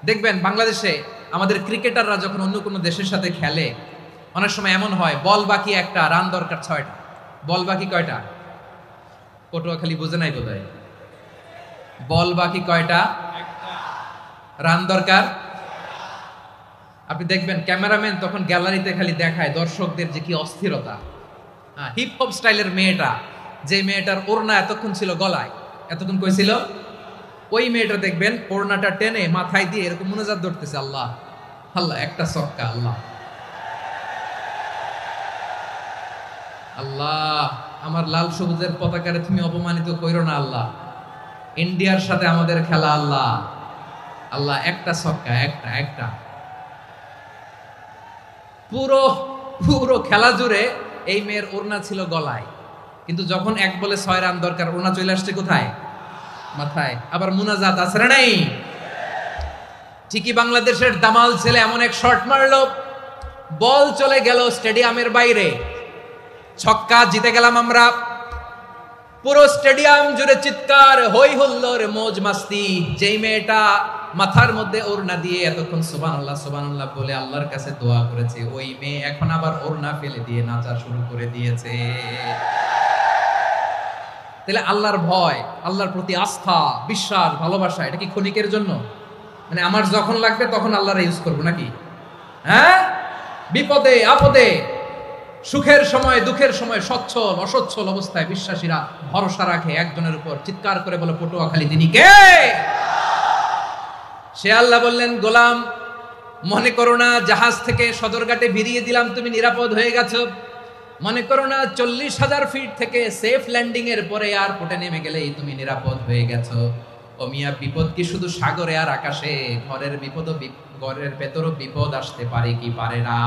দেখবেন বাংলাদেশে আমাদের ক্রিকেটাররা যখন অন্য কোনো দেশের সাথে খেলে, অনেক সময় এমন হয় বল বাকি একটা, রান দরকার 6টা। বল বাকি কয়টা? পটুয়াখালী বুঝে নাই বোধহয়। বল বাকি কয়টা? রান দরকার। আপনি দেখবেন ক্যামেরাম্যান তখন গ্যালারিতে খালি দেখায় দর্শকদের যে কি অস্থিরতা। হিপ হপ স্টাইলের মেয়েটা, যে মেয়েটার ওড়না এতক্ষণ ছিল গলায়, এতক্ষণ কই ছিল, ওই মেয়েটা দেখবেন ওড়নাটা টেনে মাথায় দিয়ে এরকম মুনাজাত ধরতেছে, আল্লাহ আল্লাহ, একটা ছক্কা, আল্লাহ আল্লাহ, আমার লাল সবুজের পতাকারে তুমি অপমানিত কইরো না আল্লাহ, ইন্ডিয়ার সাথে আমাদের খেলা, আল্লাহ আল্লাহ, একটা ছক্কা, একটা একটা। পুরো পুরো খেলা জুড়ে এই মেয়ের ওড়না ছিল গলায়, কিন্তু যখন 1 বলে 6 রান দরকার, ওড়না চলে আসছে কোথায়? মাথায়। আবার মুনাজাত আছে না নাই? ঠিকই বাংলাদেশের দামাল ছেলে এমন এক শট মারলো, বল চলে গেল স্টেডিয়ামের বাইরে, ছক্কা, জিতে গেলাম আমরা। পুরো স্টেডিয়াম জুড়ে চিৎকার, হই হুল্লোড়, মৌজ মাস্তি। যেই মেয়েটা মাথার মধ্যে ওড়না দিয়ে এতক্ষণ সুবহানাল্লাহ সুবহানাল্লাহ বলে আল্লাহর কাছে দোয়া করেছে, ওই মেয়ে এখন আবার ওড়না ফেলে দিয়ে নাচা শুরু করে দিয়েছে। তাহলে আল্লাহর ভয়, আল্লাহর প্রতি আস্থা, বিশ্বাস, ভালোবাসা, এটা কি ক্ষণিকের জন্য? মানে আমার যখন লাগবে তখন আল্লাহর ইউজ করবো নাকি? হ্যাঁ, বিপদে আপদে, সুখের সময় দুঃখের সময়, সচ্ছল অসচ্ছল অবস্থায় বিশ্বাসীরা ভরসা রাখে একজনের উপর। চিৎকার করে বলে পটুয়াখালী তিনি কে? সে আল্লাহ বললেন, গোলাম মনে করো না জাহাজ থেকে সদরঘাটে ভিড়িয়ে দিলাম, তুমি নিরাপদ হয়ে গেছো। মনে করো না 40,000 ফিট থেকে সেফ ল্যান্ডিং এর পরে এয়ারপোর্টে নেমে গেলেই তুমি নিরাপদ হয়ে গেছো। ও মিয়া, বিপদ কি শুধু সাগরে আর আকাশে? ঘরের বিপদও, ঘরের ভেতরও বিপদ আসতে পারে কি পারে না?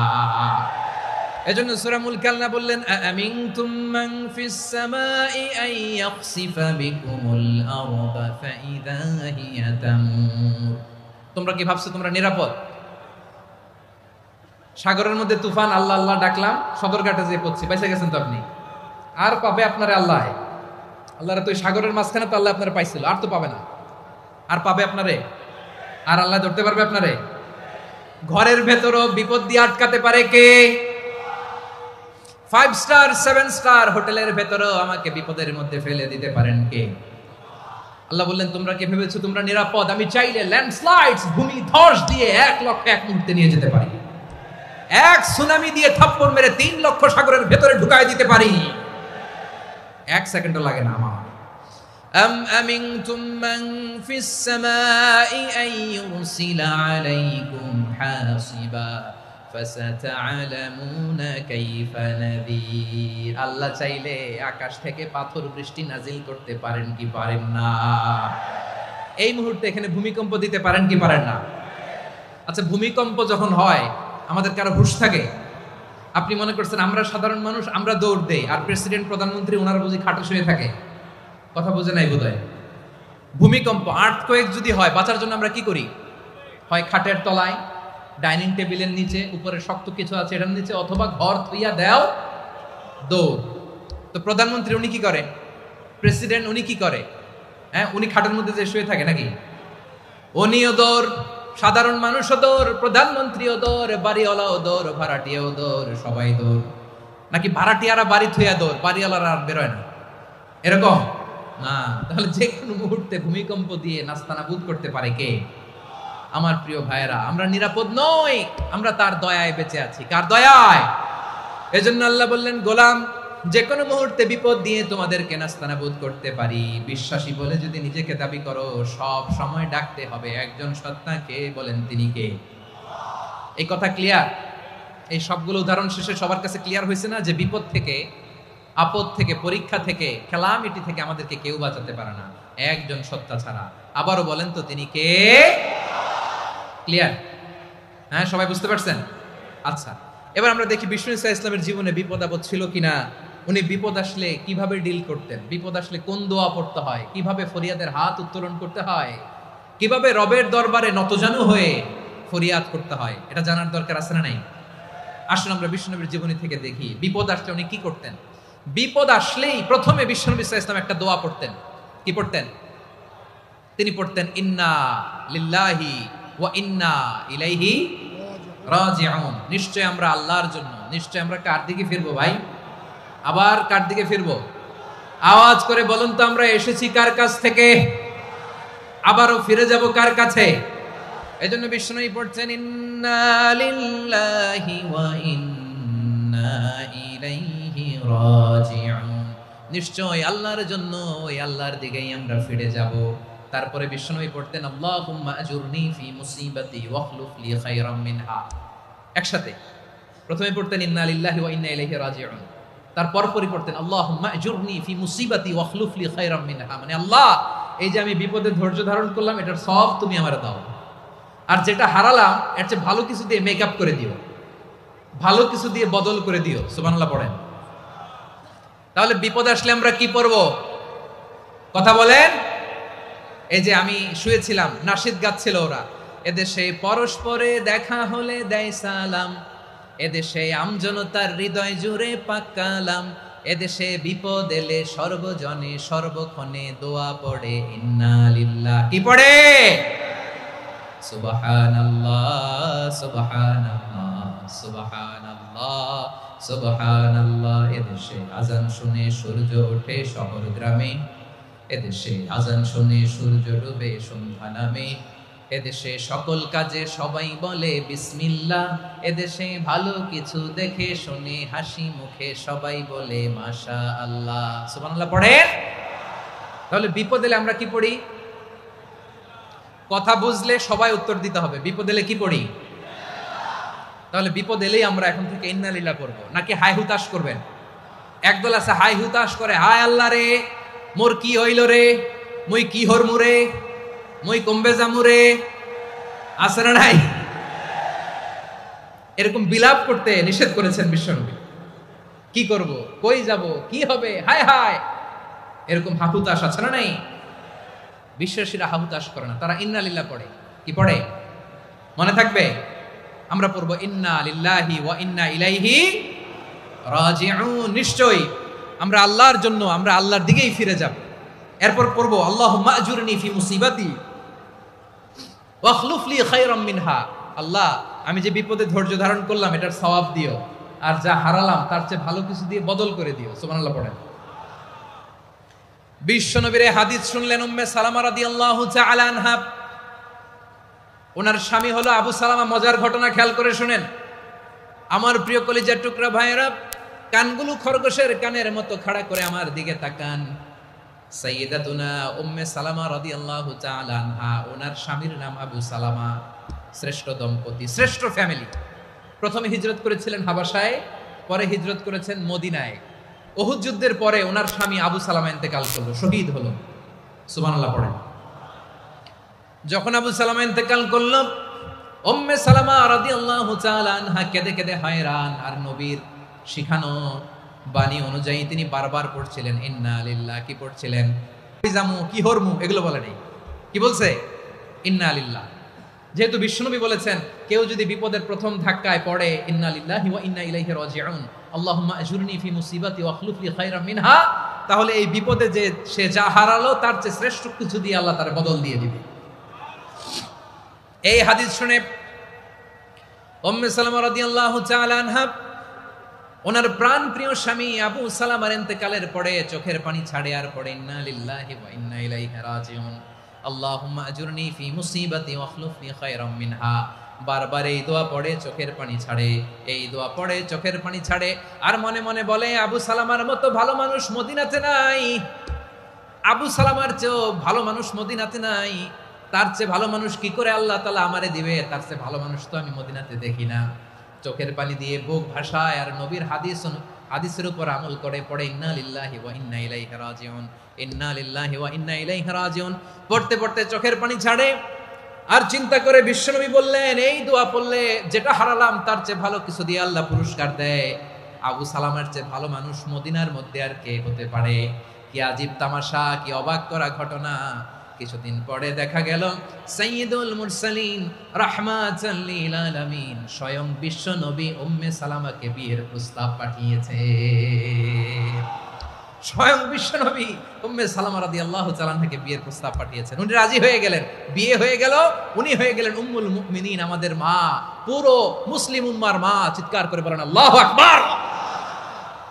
এজন্য সূরা মুলক আল্লাহ বললেন, আমিনতুম মান ফিস সামাই আন ইয়াখসিফা বিকুমুল আরদা ফাইযা হিয়া তামুর। তোমরা কি ভাবছো তোমরা নিরাপদ? সাগরের মধ্যে তুফান, আল্লাহ আল্লাহ ডাকলাম, সদরঘাটে যেয়ে পড়ছি, পাইছে গেছেন তো আপনি। আর পাবে আপনারে আল্লাহ? আল্লাহরে তো সাগরের মাঝখানে তো আল্লাহ আপনারে পাইছিল, আর তো পাবে না। আর পাবে আপনারে? আর আল্লাহ ধরতে পারবে আপনারে? ঘরের ভেতরও বিপদ দিয়ে আটকাতে পারে কে? 5 স্টার 7 স্টার হোটেলের ভেতরেও আমাকে বিপদের মধ্যে ফেলে দিতে পারেন কে? আল্লাহ বললেন, তোমরা কি ভেবেছো তোমরা নিরাপদ? আমি চাইলে ল্যান্ডস্লাইডস, ভূমি ধস দিয়ে 1 লক্ষ 1 মুহূর্তে নিয়ে যেতে পারি। এক সুনামি দিয়ে থাপ্পড় মেরে 3 লক্ষ সাগরের ভেতরে ঢুকায় দিতে পারি। 1 সেকেন্ডও লাগে না আমার। আম আমিনতুম মান ফিস সামাই আন ইউরসিলা আলাইকুম হাসিবা ফাসাতা'লামুনা কাইফা নাযীর। আল্লাহ চাইলে আকাশ থেকে পাথর বৃষ্টি নাজিল করতে পারেন কি পারেন না? এই মুহূর্তে এখানে ভূমিকম্প দিতে পারেন কি পারেন না? আচ্ছা, ভূমিকম্প যখন হয় আমাদের কারো হুঁশ থাকে? আপনি মনে করছেন আমরা সাধারণ মানুষ, আমরা দৌড় দেই, আর প্রেসিডেন্ট প্রধানমন্ত্রী ওনারা বুঝি খাটে শুয়ে থাকে? কথা বুঝে নাই বোধহয়। ভূমিকম্প, আর্থকোয়েক যদি হয়, বাঁচার জন্য আমরা কি করি? হয় খাটের তলায়, ডাইনিং টেবিলের নিচে, উপরে শক্ত কিছু আছে এটার নিচে, অথবা ঘর থইয়া দেও দৌড়। তো প্রধানমন্ত্রী উনি কি করে? প্রেসিডেন্ট উনি কি করে? হ্যাঁ, উনি খাটের মধ্যে যে শুয়ে থাকে নাকি? উনিও দৌড়, সাধারণ মানুষও দৌড়, প্রধানমন্ত্রীও দৌড়, বাড়িওয়ালাও দৌড়, ভাড়াটিয়াও দৌড়, সবাই দৌড়। নাকি ভাড়াটিয়ারা বাড়ি থইয়া দৌড়, বাড়িওয়ালারা আর বেরোয় না? এরকম না। তাহলে যে কোনো মুহূর্তে ভূমিকম্প দিয়ে নাস্তানাবুদ করতে পারে কে? আমার প্রিয় ভাইয়েরা, আমরা নিরাপদ নই, আমরা তার দয়ায় বেঁচে আছি। কার দয়ায়? এজন্য আল্লাহ বললেন, গোলাম যে কোনো মুহূর্তে বিপদ দিয়ে তোমাদেরকে নাস্তানাবুদ করতে পারি। বিশ্বাসী বলে যদি নিজেকে দাবি করো, সব সময় ডাকতে হবে একজন সত্তা, কে? বলেন তিনি কে? এই কথা ক্লিয়ার? এই সবগুলো উদাহরণ শেষে সবার কাছে ক্লিয়ার হয়েছে না যে বিপদ থেকে, আপদ থেকে, পরীক্ষা থেকে, খেলামিটি থেকে আমাদেরকে কেউ বাঁচাতে পারে না একজন সত্তা ছাড়া। আবারও বলেন তো তিনি কে? ক্লিয়ার? হ্যাঁ, সবাই বুঝতে পারছেন? আচ্ছা, এবার আমরা দেখি বিষ্ণু ইসা ইসলামের জীবনে বিপদ আপদ ছিল কিনা। উনি বিপদ আসলে কিভাবে ডিল করতেন, বিপদ আসলে কোন দোয়া পড়তে হয়, কিভাবে ফরিয়াদের হাত উত্তোলন করতে হয়, কিভাবে রবের দরবারে নতজানু হয়ে ফরিয়াদ করতে হয়, এটা জানার দরকার আছে না নাই? আসলে আমরা বিষ্ণুনবীর জীবনী থেকে দেখি বিপদ আসলে উনি কি করতেন। বিপদ আসলেই প্রথমে বিষ্ণুনবী সাল্লাল্লাহু আলাইহি ওয়াসাল্লাম একটা দোয়া পড়তেন। কি পড়তেন? তিনি পড়তেন, ইন্না লিল্লাহি ওয়া ইন্না ইলাইহি রাজিউন। নিশ্চয় আমরা আল্লাহর জন্য, নিশ্চয় আমরা কার দিকে ফিরবো ভাই? আবার কার দিকে ফিরবো? আওয়াজ করে বলুন তো, আমরা এসেছি কার কাছ থেকে, আবারও ফিরে যাব কার কাছে? এজন্য বিষ্ণু পড়ছেন ইন্না লিল্লাহি ওয়া ইন্না ইলাইহি রাজিউন। নিশ্চয় আল্লাহর জন্য, ওই আল্লাহর দিকেই আমরা ফিরে যাব। তারপরে বিষ্ণু পড়তেন আল্লাহুম্মা আজুরনি ফি মুসিবাতি ওয়াখলুফ লি খায়রাম মিনহা। একসাথে প্রথমে পড়তেন ইন্না লিল্লাহি ওয়া ইন্না ইলাইহি রাজিউন, তারপর পড়তেন আল্লাহুম্মা আজুরনি ফি মুসিবাতি ওয়াখলুফ লি খায়রাম মিনহা। মানে আল্লাহ, এই যে আমি বিপদে ধৈর্য ধারণ করলাম, এটার সব তুমি আমারে দাও, আর যেটা হারালাম এর চেয়ে ভালো কিছু দিয়ে মেকআপ করে দিও, ভালো কিছু দিয়ে বদল করে দিও। সুবহানাল্লাহ পড়েন। তাহলে বিপদ আসলে আমরা কি পড়ব? কথা বলেন। এই যে আমি শুয়েছিলাম, নাশিদ গাচ্ছিল ওরা, এদেশে পরস্পরে দেখা হলে দেয় সালাম, এদেশে আমজনতার হৃদয় জুড়ে পাক্কালাম, এদেশে বিপদ এলে সর্বজনে সর্বক্ষণে দোয়া পড়ে ইন্না লিল্লাহ। কি পড়ে? সুবহানাল্লাহ সুবহানাল্লাহ সুবহানাল্লাহ সুবহানাল্লাহ। এদেশে আজান শুনে সূর্য ওঠে শহর গ্রামে, এদেশে আজান শুনে সূর্য ডুবে সন্ধ্যা নামে, এদেশে সকল কাজে সবাই বলে বিসমিল্লাহ, এদেশে ভালো কিছু দেখে শুনে হাসি মুখে সবাই বলে মাশাআল্লাহ। সুবহানাল্লাহ পড়েন। তাহলে বিপদ এলে আমরা কি পড়ি? কথা বুঝলে সবাই উত্তর দিতে হবে। বিপদ এলে কি পড়ি? তাহলে বিপদ এলেই আমরা এখন থেকে ইন্না লিল্লাহ পড়ব, নাকি হাই হুতাশ করবেন? একদল আছে হাই হুতাশ করে, হায় আল্লাহ রে মোর কি হইল রে, মুই কি হরমু রে, মুই কমবে জামু রে। আছে না নাই? এরকম বিলাপ করতে নিষেধ করেছেন বিশ্বনবী। কি করব, কই যাব, কি হবে, হায় হায়, এরকম হাহুতাশ আছে না নাই? বিশ্বাসীরা হাহুতাশ করে না, তারা ইন্না লিল্লাহ পড়ে। কি পড়ে মনে থাকবে? আমরা পড়বো ইন্না লিল্লাহি ওয়া ইন্না ইলাইহি রাজিউন। নিশ্চয়ই আমরা আল্লাহর জন্য, আমরা আল্লাহর দিকেই ফিরে যাব। এরপর পড়বো আল্লাহুম্মা আজুরনি ফি মুসিবাতি ওয়াখলুফ লি খায়রাম মিনহা। আল্লাহ, আমি যে বিপদে ধৈর্য ধারণ করলাম এটার সওয়াব দিও, আর যা হারালাম তার চেয়ে ভালো কিছু দিয়ে বদল করে দিও। সুবহানাল্লাহ পড়েন। বিশ্বনবীর হাদিস শুনলেন উম্মে সালামা রাদিয়াল্লাহু তাআলা আনহা। ওনার স্বামী হলো আবু সালামা। মজার ঘটনা খেয়াল করে শুনেন আমার প্রিয় কলিজার টুকরা ভাইয়েরা। কানগুলো খরগোশের কানের মতো খাড়া করে আমার দিকে তাকান। সাইয়্যিদাতুনা উম্মে সালামা রাদিয়াল্লাহু তাআলা আনহা, ওনার স্বামীর নাম আবু সালামা। শ্রেষ্ঠ দম্পতি, শ্রেষ্ঠ ফ্যামিলি। প্রথমে হিজরত করেছিলেন হাবাসায়, পরে হিজরত করেছেন মদিনায়। উহুদ যুদ্ধের পরে ওনার স্বামী আবু সালামা ইন্তেকাল করলো, শহীদ হলো। সুবহানাল্লাহ পড়েন। যখন আবু সালামা ইন্তেকাল করল, উম্মে সালামা রাদিয়াল্লাহু তাআলা আনহা কেঁদে কেঁদে হয়রান। আর নবীর শিখানো বাণী অনুযায়ী তিনি বারবার পড়ছিলেন ইন্না লিল্লাহ। কি পড়ছিলেন? জামু, কি হরমু, এগুলো বলে নেই। কি বলছে? ইন্না লিল্লাহ। যেহেতু বিশ্বনবী বলেছেন কেউ যদি বিপদের প্রথম ধাক্কায় পড়ে ইন্না লিল্লাহি ওয়া ইন্না ইলাইহি রাজিউন, আল্লাহুম্মা আজুরনি ফি মুসিবাতি ওয়াখলুফ লি খায়রাম মিনহা, তাহলে এই বিপদে যে সে যা হারালো তার চেয়ে শ্রেষ্ঠ কিছু দিয়ে আল্লাহ তার বদল দিয়ে দিবে। এই হাদিস শুনে উম্মে সালামা রাদিয়াল্লাহু তাআলা আনহা ওনার প্রাণ প্রিয় স্বামী আবু সালামার ইন্তেকালের পরে চোখের পানি ছাড়ে আর পড়ে ইন্না লিল্লাহি ওয়া ইন্না ইলাইহি রাজিউন, আল্লাহুম্মা আজুরনি ফি মুসিবাতি ওয়াখলুফ লি খায়রাম মিনহা। বারবার এই দোয়া পড়ে চোখের পানি ছাড়ে, এই দোয়া পড়ে চোখের পানি ছাড়ে, আর মনে মনে বলে আবু সালামার মতো ভালো মানুষ মদিনাতে নাই, আবু সালামার চেয়েও ভালো মানুষ মদিনাতে নাই, তার চেয়ে ভালো মানুষ কি করে আল্লাহ তাআলা আমারে দিবে, তার চেয়ে ভালো মানুষ তো আমি মদিনাতে দেখি না। চোখের পানি দিয়ে বুক ভাসায় আর নবীর হাদিসের উপর আমল করে পড়ে ইন্না লিল্লাহি ওয়া ইন্না ইলাইহি রাজিউন, ইন্না লিল্লাহি ওয়া ইন্না ইলাইহি রাজিউন। পড়তে পড়তে চোখের পানি ছাড়ে আর চিন্তা করে বিশ্বনবী বললেন এই দোয়া পড়লে যেটা হারালাম তার চেয়ে ভালো কিছু দিয়ে আল্লাহ পুরস্কার দেয়। আবু সালামের চেয়ে ভালো মানুষ মদিনার মধ্যে আর কে হতে পারে? কি আজীব তামাশা, কি অবাক করা ঘটনা। কিছুদিন পরে দেখা গেল সাইয়্যিদুল মুরসালিন রাহমাতাল লিল আলামিন স্বয়ং বিশ্ব নবী উম্মে সালামাকে বিয়ের প্রস্তাব পাঠিয়েছে। স্বয়ং বিশ্বনবী উম্মে সালামা রাদিয়াল্লাহু তাআলা থেকে বিয়ের প্রস্তাব পাঠিয়েছেন, উনি রাজি হয়ে গেলেন, বিয়ে হয়ে গেল, উনি হয়ে গেলেন উম্মুল মুমিনিন, আমাদের মা, পুরো মুসলিম উম্মার মা। চিৎকার করে বলেন আল্লাহু আকবার।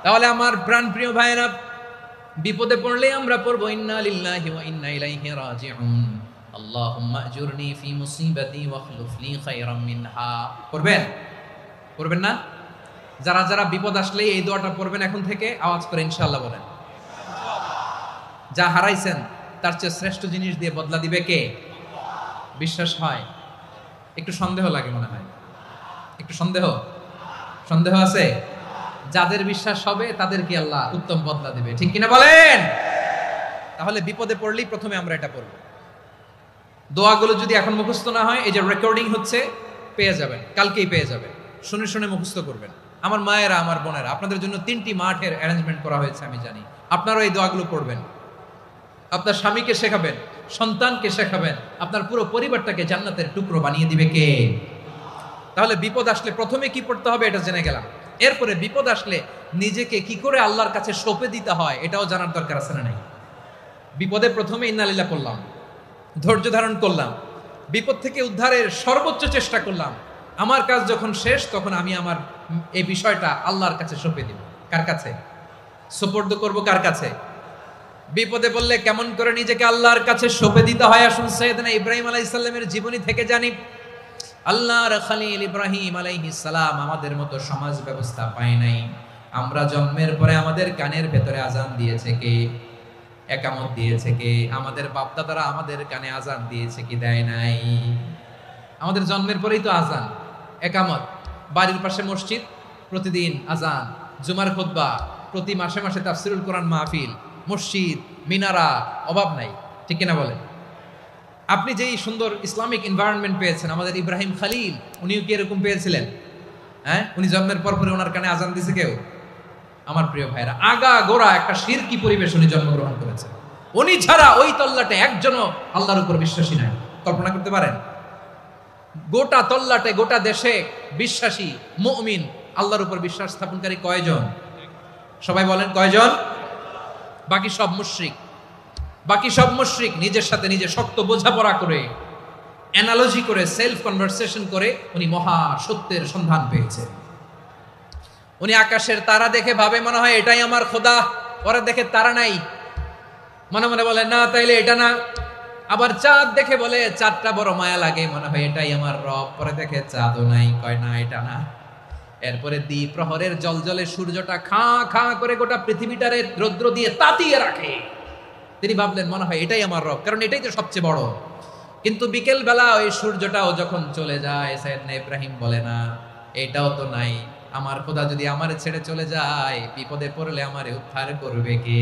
তাহলে আমার প্রাণপ্রিয় ভাইয়েরা, বিপদে পড়লে আমরা পড়বো ইন্না লিল্লাহি ওয়া ইন্না ইলাইহি রাজিউন, আল্লাহুম্মা আজুরনি ফি মুসিবাতি ওয়াখলুফ লি খায়রাম মিনহা। পড়বেন? পড়বেন না? যারা যারা বিপদ আসলে এই দোয়াটা পড়বেন এখন থেকে, আওয়াজ করে ইনশাআল্লাহ বলেন। যা হারাইছেন তার চেয়ে শ্রেষ্ঠ জিনিস দিয়ে বদলা দিবে কে? বিশ্বাস হয়? একটু সন্দেহ লাগে মনে হয়, একটু সন্দেহ সন্দেহ আছে? যাদের বিশ্বাস হবে তাদেরকে আল্লাহ উত্তম বদলা দিবে, ঠিক কিনা বলেন? তাহলে বিপদে পড়লেই প্রথমে আমরা এটা পড়ব। দোয়াগুলো যদি এখন মুখস্থ না হয়, এই যে রেকর্ডিং হচ্ছে, পেয়ে যাবেন, কালকেই পেয়ে যাবেন, শুনে শুনে মুখস্থ করবেন। আমার মায়েরা, আমার বোনেরা, আপনাদের জন্য 3টি মাঠের অ্যারেঞ্জমেন্ট করা হয়েছে, আমি জানি। আপনারাও এই দোয়াগুলো পড়বেন, আপনার স্বামীকে শেখাবেন, সন্তানকে শেখাবেন, আপনার পুরো পরিবারটাকে জান্নাতের টুকরো বানিয়ে দিবে কে? তাহলে বিপদ আসলে প্রথমে কি পড়তে হবে এটা জেনে গেলাম। এরপরে বিপদ আসলে নিজেকে কি করে আল্লাহর কাছে সঁপে দিতে হয় এটাও জানার দরকার আছে না নাই? বিপদে প্রথমে ইন্না লিল্লাহ করলাম, ধৈর্য ধারণ করলাম, বিপদ থেকে উদ্ধারের সর্বোচ্চ চেষ্টা করলাম। আমার কাজ যখন শেষ, তখন আমি আমার এই বিষয়টা আল্লাহর কাছে সঁপে দিব। কার কাছে সুপর্দ করব? কার কাছে? বিপদে বললে কেমন করে নিজেকে আল্লাহর কাছে সঁপে দিতে হয়, আসুন সাইয়েদনা ইব্রাহিম আলাইহিস সালামের জীবনী থেকে জানি। আল্লাহর খলিল ইব্রাহিম আলাইহিস সালাম আমাদের মতো সমাজ ব্যবস্থা পায় নাই। আমরা জন্মের পরে আমাদের কানের ভেতরে আজান দিয়েছে কে? একামত দিয়েছে কে? আমাদের বাপদাদারা আমাদের কানে আজান দিয়েছে কি দেয় নাই? আমাদের জন্মের পরেই তো আজান, একামত, বাড়ির পাশে মসজিদ, প্রতিদিন আজান, জুমার খুতবা, প্রতি মাসে মাসে তাফসিরুল কোরআন মাহফিল, মসজিদ, মিনারা, অভাব নাই, ঠিক কিনা বলেন? আপনি যেই সুন্দর ইসলামিক এনভায়রনমেন্ট পেয়েছেন, আমাদের ইব্রাহিম খলিল, উনিও কি এরকম পেয়েছিলেন? হ্যাঁ, উনি জন্মের পর পরে ওনার কানে আজান দিছে কেউ? আমার প্রিয় ভাইরা, আগা গোড়া একটা শিরকি পরিবেশ উনি জন্মগ্রহণ করেছেন। উনি ছাড়া ওই তল্লাটে একজনও আল্লাহর উপর বিশ্বাসী নাই। কল্পনা করতে পারেন? গোটা তল্লাটে, গোটা দেশে বিশ্বাসী মুমিন, আল্লাহর উপর বিশ্বাস স্থাপনকারী কয়জন? সবাই বলেন কয়জন? বাকি সব মুশরিক। বাকি সব মুশরিক নিজের সাথে নিজে শক্ত বোঝাপড়া করে, অ্যানালজি করে, সেলফ কনভারসেশন করে উনি মহা সত্যের সন্ধান পেয়েছে। উনি আকাশের তারা দেখে ভাবে মনে হয় এটাই আমার খোদা, পরে দেখে তারা নাই, মনে মনে বলে না তাইলে এটা না। আবার চাঁদ দেখে বলে চাঁদটা বড় মায়া লাগে, মনে হয় এটাই আমার রব, পরে দেখে চাঁদও নাই, কয় না এটা না। এরপরে দ্বীপ প্রহরের জলজলে সূর্যটা খাঁ খাঁ করে গোটা পৃথিবীটারে রৌদ্র দিয়ে তাতিয়ে রাখে। তিনি ভাবলেন মনে হয় এটাই আমার রব, কারণ এটাই তো সবচেয়ে বড়। কিন্তু বিকেল বেলা ওই সূর্যটাও যখন চলে যায়, সাইয়েদনা ইব্রাহিম বলে না এটাও তো নাই, আমার খোদা যদি আমারে ছেড়ে চলে যায়, বিপদে পড়লে আমারে উদ্ধার করবে কে?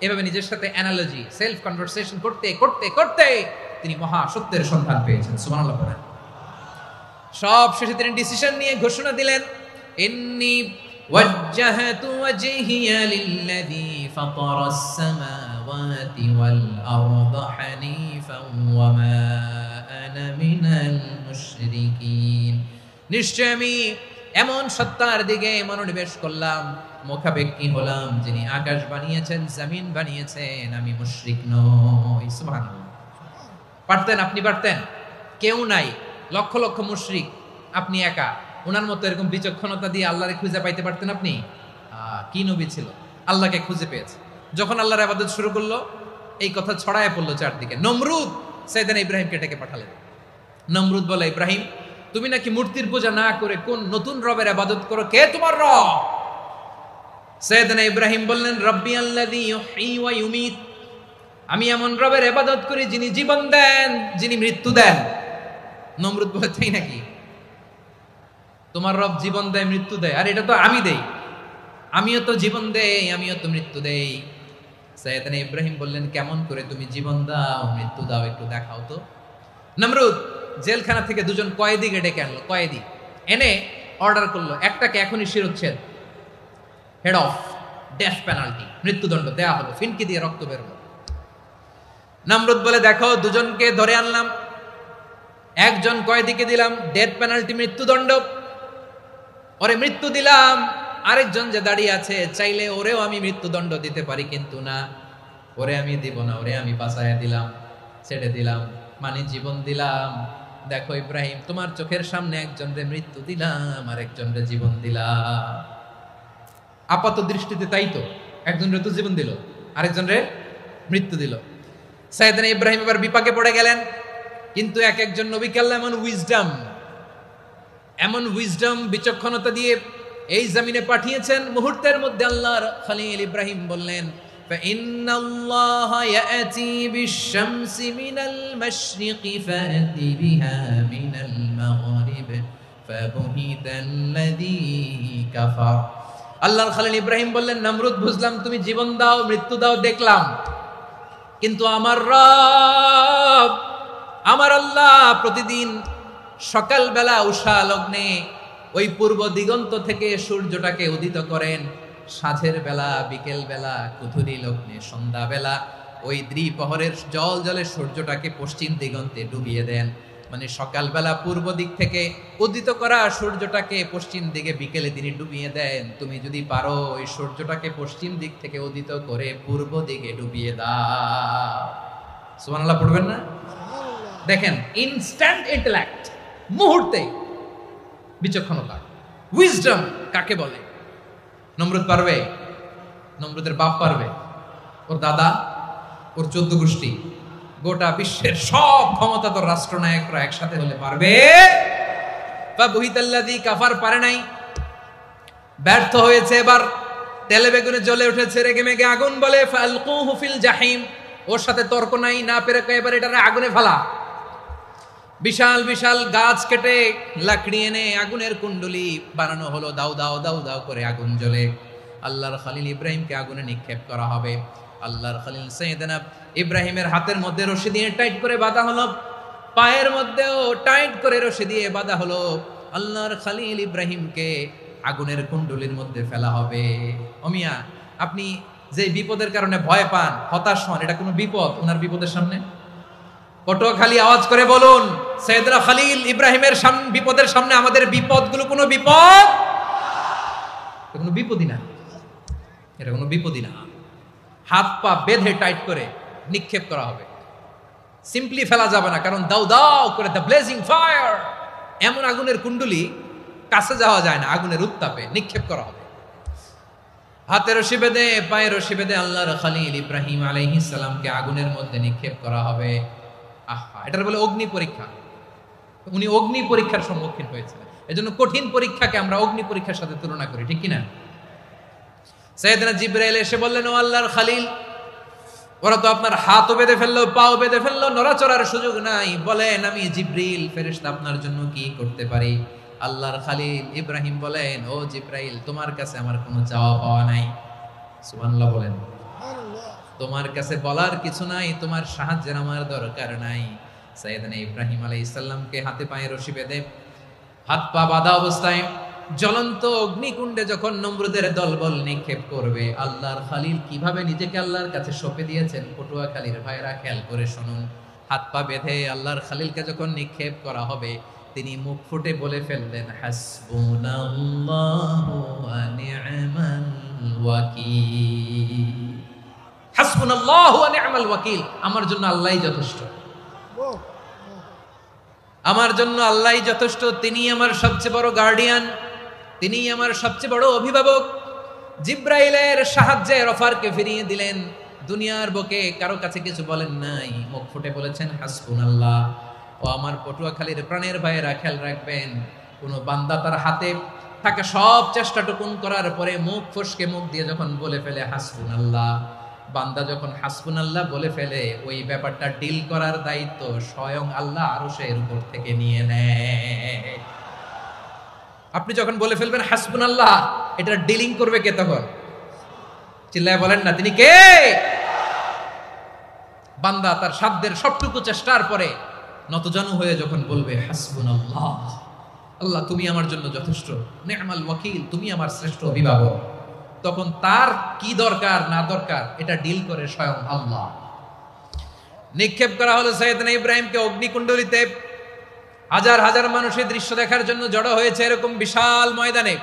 এভাবে নিজের সাথে অ্যানালজি, সেলফ কনভারসেশন করতে করতে করতে তিনি মহা সত্যের সন্ধান পেয়েছেন। সুবহানাল্লাহ পড়েন। সব শেষে তিনি ডিসিশন নিয়ে ঘোষণা দিলেন, ইন্নী ওয়াজ্জাহাতু ওয়াজহিয়া লিল্লাযী ফাতারাস সামাওয়াতি ওয়াল আরদা হানিফান ওয়া মা আনা মিনাল মুশরিকিন। নিশ্চয় আমি এমন সত্তার দিকে মনোনিবেশ করলাম, মুখাপেক্ষী হলাম, যিনি আকাশ বানিয়েছেন, জমিন বানিয়েছেন, আমি মুশরিক নই। সুবহানাল্লাহ। পারতেন? আপনি পারতেন? কেউ নাই, লক্ষ লক্ষ মুশরিক, আপনি একা। ওনার মতো এরকম বিচক্ষণতা দিয়ে আল্লাহরে খুঁজে পাইতে পারতেন আপনি? কি নবী ছিল, আল্লাহকে খুঁজে পেয়েছে। যখন আল্লাহর ইবাদত শুরু করলো, এই কথা ছড়ায় পড়লো চারদিকে। নমরুদ সাইয়েদনা ইব্রাহিমকে ডেকে পাঠালেন। নমরুদ বলে, ইব্রাহিম তুমি নাকি মূর্তির পূজা না করে কোন নতুন রবের ইবাদত করো, কে তোমার রব? সাইয়েদনা ইব্রাহিম বললেন, রব্বি আল্লাযী ইউহয়ী ওয়া ইউমীত, আমি এমন রবের ইবাদত করি যিনি জীবন দেন, যিনি মৃত্যু দেন। নমরুদ বলে, তাই নাকি? তোমার রব জীবন দেয়, মৃত্যু দেয়, আর এটা তো আমি দেই, আমিও তো জীবন দেই, আমিও তো মৃত্যু দেই। সাইয়েদনা ইব্রাহিম বললেন, কেমন করে তুমি জীবন দাও, মৃত্যু দাও, একটু দেখাও তো। নমরুদ জেলখানা থেকে দুজন কয়েদিকে ডেকে আনলো। কয়েদি এনে অর্ডার করলো, একটাকে এখনই শিরোচ্ছেদ, হেড অফ, ডেথ পেনাল্টি, মৃত্যুদণ্ড দেয়া হলো, ফিনকি দিয়ে রক্ত বেরোলো। নমরুদ বলে, দেখো দুজনকে ধরে আনলাম, একজন কয়েদিকে দিলাম ডেথ পেনাল্টি, মৃত্যুদণ্ড, ওরে মৃত্যু দিলাম, আরেকজন যে দাঁড়িয়ে আছে, চাইলে ওরেও আমি মৃত্যুদণ্ড দিতে পারি, কিন্তু না, ওরে আমি দিব না, ওরে আমি বাঁচাইয়া দিলাম, ছেড়ে দিলাম, মানে জীবন দিলাম। দেখো ইব্রাহিম, তোমার চোখের সামনে একজনরে মৃত্যু দিলাম, আর একজনরে জীবন দিলাম। আপাত দৃষ্টিতে তাই তো, একজনরে তো জীবন দিল, আরেকজনরে মৃত্যু দিল। সাইয়েদনা ইব্রাহিম এবার বিপাকে পড়ে গেলেন। কিন্তু এক একজন নবীকে আল্লাহ এমন উইজডম বিচক্ষণতা দিয়ে এই জমিনে পাঠিয়েছেন, মুহূর্তের মধ্যে আল্লাহর খলিল ইব্রাহিম বললেন, فإن الله يأتي بالشمس من المشرق فأتي بها من المغرب فبهت الذي كفر। আল্লাহর খলিল ইব্রাহিম বললেন, নমরুদ, বুঝলাম তুমি জীবন দাও, মৃত্যু দাও, দেখলাম, কিন্তু আমার রব, আমার আল্লাহ প্রতিদিন সকালবেলা উষা লগ্নে ওই পূর্ব দিগন্ত থেকে সূর্যটাকে উদিত করেন, সাঁঝের বেলা, বিকেল বেলা, কুথুরি লগ্নে, সন্ধ্যা বেলা ওই দ্বিপ্রহরের জল জলে সূর্যটাকে পশ্চিম দিগন্তে ডুবিয়ে দেন। মানে সকালবেলা পূর্ব দিক থেকে উদিত করা সূর্যটাকে পশ্চিম দিকে বিকেলে তিনি ডুবিয়ে দেন। তুমি যদি পারো ওই সূর্যটাকে পশ্চিম দিক থেকে উদিত করে পূর্ব দিকে ডুবিয়ে দাও। সুবহানাল্লাহ পড়বেন না? দেখেন, ইনস্ট্যান্ট ইন্টেলেক্ট, মুহূর্তে বিচক্ষণতা, উইজডম কাকে বলে? নমরুদ পারবে? নমরুদের বাপ পারবে? ওর দাদা, ওর 14 গোষ্ঠী, গোটা বিশ্বের সব ক্ষমতাধর রাষ্ট্রনায়করা একসাথে হলে পারবে? ফাবুহিতাল্লাযী কাফার পারে নাই, ব্যর্থ হয়েছে। এবার তেলে বেগুনে জ্বলে উঠেছে, রেগে মেগে আগুন বলে, ফালকুহু ফিল জাহিম। ওর সাথে তর্ক নাই, না পেরে এবার এটারে আগুনে ফেলা। বিশাল বিশাল গাছ কেটে লাকড়ি এনে আগুনের কুণ্ডলি বানানো হলো, দাও দাও দাও দাও করে আগুন জ্বলে। আল্লাহর খলিল ইব্রাহিমকে আগুনে নিক্ষেপ করা হবে। আল্লাহর খলিল সাইয়েদনা ইব্রাহিমের হাতের মধ্যে রশি দিয়ে টাইট করে বাঁধা হলো, পায়ের মধ্যেও টাইট করে রশি দিয়ে বাঁধা হলো। আল্লাহর খলিল ইব্রাহিমকে আগুনের কুণ্ডলির মধ্যে ফেলা হবে। ওমিয়া, আপনি যে বিপদের কারণে ভয় পান, হতাশ হন, এটা কোনো বিপদ ওনার বিপদের সামনে? পটুয়াখালী আওয়াজ করে বলুন, সাইয়েদনা খলিল ইব্রাহিমের বিপদের সামনে আমাদের বিপদগুলো কোনো বিপদ? এটা কোনো বিপদই না, এটা কোনো বিপদই না। হাত পা বেঁধে টাইট করে নিক্ষেপ করা হবে, সিম্পলি ফেলা যাবে না, কারণ দাও দাও করে দ্য ব্লেজিং ফায়ার, এমন আগুনের কুণ্ডলি, কাছে যাওয়া যায় না, আগুনের উত্তাপে নিক্ষেপ করা হবে। হাতে রশি বেঁধে, পায়ে রশি বেঁধে আল্লাহর খলিল ইব্রাহিম আলাইহিস সালামকে আগুনের মধ্যে নিক্ষেপ করা হবে। আহা, এটার বলে অগ্নি পরীক্ষা। উনি অগ্নি পরীক্ষার সম্মুখীন হয়েছিলেন। এজন্য কঠিন পরীক্ষাকে আমরা অগ্নি পরীক্ষার সাথে তুলনা করি, ঠিক কিনা? সাইয়েদনা জিবরাইল এসে বললেন, ও আল্লাহর খলিল, ওরা তো আপনার হাতও বেঁধে ফেললো, পাও বেঁধে ফেললো, নড়াচড়ার সুযোগ নাই, বলেন আমি জিবরিল ফেরেশতা আপনার জন্য কি করতে পারি? আল্লাহর খলিল ইব্রাহিম বলেন, ও জিবরাইল, তোমার কাছে আমার কোনো চাওয়া পাওয়া নাই। সুবহানাল্লাহ বলেন। তোমার কাছে বলার কিছু নাই, তোমার সাহায্যের আমার দরকার নাই। সাইয়েদনা ইব্রাহিম আলাইহিস সালামকে হাতে পায়ে রশি বেঁধে, হাত পা বাঁধা অবস্থায় জ্বলন্ত অগ্নিকুণ্ডে যখন নমরুদের দলবল নিক্ষেপ করবে, আল্লাহর খলিল কিভাবে নিজেকে আল্লাহর কাছে সঁপে দিয়েছেন, পটুয়াখালীর ভাইরা খেয়াল করে শুনুন। হাত পা বেঁধে আল্লাহর খলিলকে যখন নিক্ষেপ করা হবে, তিনি মুখ ফুটে বলে ফেললেন, হাসবুনাল্লাহু ওয়া নি'মাল ওয়াকিল। হাসবুনাল্লাহু ওয়া নি'মাল ওয়াকিল, আমার জন্য আল্লাহই যথেষ্ট, আমার জন্য আল্লাহই যথেষ্ট। তিনি আমার সবচেয়ে বড় গার্ডিয়ান, তিনি আমার সবচেয়ে বড় অভিভাবক। জিব্রাইলের সাহায্যে অফারকে ফিরিয়ে দিলেন। দুনিয়ার বুকে কারো কাছে কিছু বলেন নাই, মুখ ফুটে বলেছেন হাসবুনাল্লাহ। ও আমার পটুয়াখালীর প্রাণের ভাইয়েরা, খেয়াল রাখবেন, কোন বান্দা তার হাতে থাকা সব চেষ্টাটুকুন করার পরে মুখ ফসকে মুখ দিয়ে যখন বলে ফেলে হাসবুনাল্লাহ, বান্দা যখন হাসবুনাল্লাহ বলে ফেলে, ওই ব্যাপারটা ডিল করার দায়িত্ব স্বয়ং আল্লাহ আরশের উপর থেকে নিয়ে নেয়। আপনি যখন বলে ফেলবেন হাসবুনাল্লাহ, এটা ডিলিং করবে কে তখন? চিল্লায় বলেন না, তিনি কে? বান্দা তার সাধ্যের সবটুকু চেষ্টার পরে নতজানু হয়ে যখন বলবে হাসবুনাল্লাহ, আল্লাহ তুমি আমার জন্য যথেষ্ট, নি'মাল ওয়াকিল, তুমি আমার শ্রেষ্ঠ অভিভাবক, তখন তার কি দরকার না দরকার এটা ডিল করে স্বয়ং আল্লাহ। নিক্ষেপ করা হলো সাইয়েদনা ইব্রাহিমকে অগ্নিকুণ্ডলিতে। হাজার হাজার মানুষের দৃশ্য দেখার জন্য জড়ো হয়েছে এরকম বিশাল ময়দানে।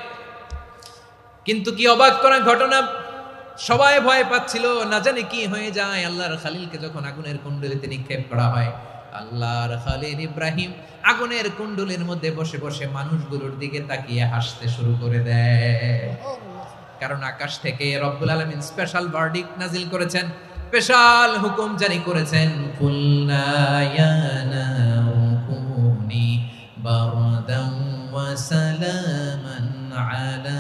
কিন্তু কি অবাক করা ঘটনা, সবাই ভয় পাচ্ছিল না জানি কি হয়ে যায়। আল্লাহর খালিলকে যখন আগুনের কুণ্ডলিতে নিক্ষেপ করা হয়, আল্লাহর খালিল ইব্রাহিম আগুনের কুণ্ডলের মধ্যে বসে বসে মানুষগুলোর দিকে তাকিয়ে হাসতে শুরু করে দেয়। কারণ আকাশ থেকে রব্বুল আলামিন স্পেশাল ভার্ডিক্ট নাজিল করেছেন, স্পেশাল হুকুম জারি করেছেন, কুলনা ইয়া নারু কুনি বারদান ওয়া সালামান আলা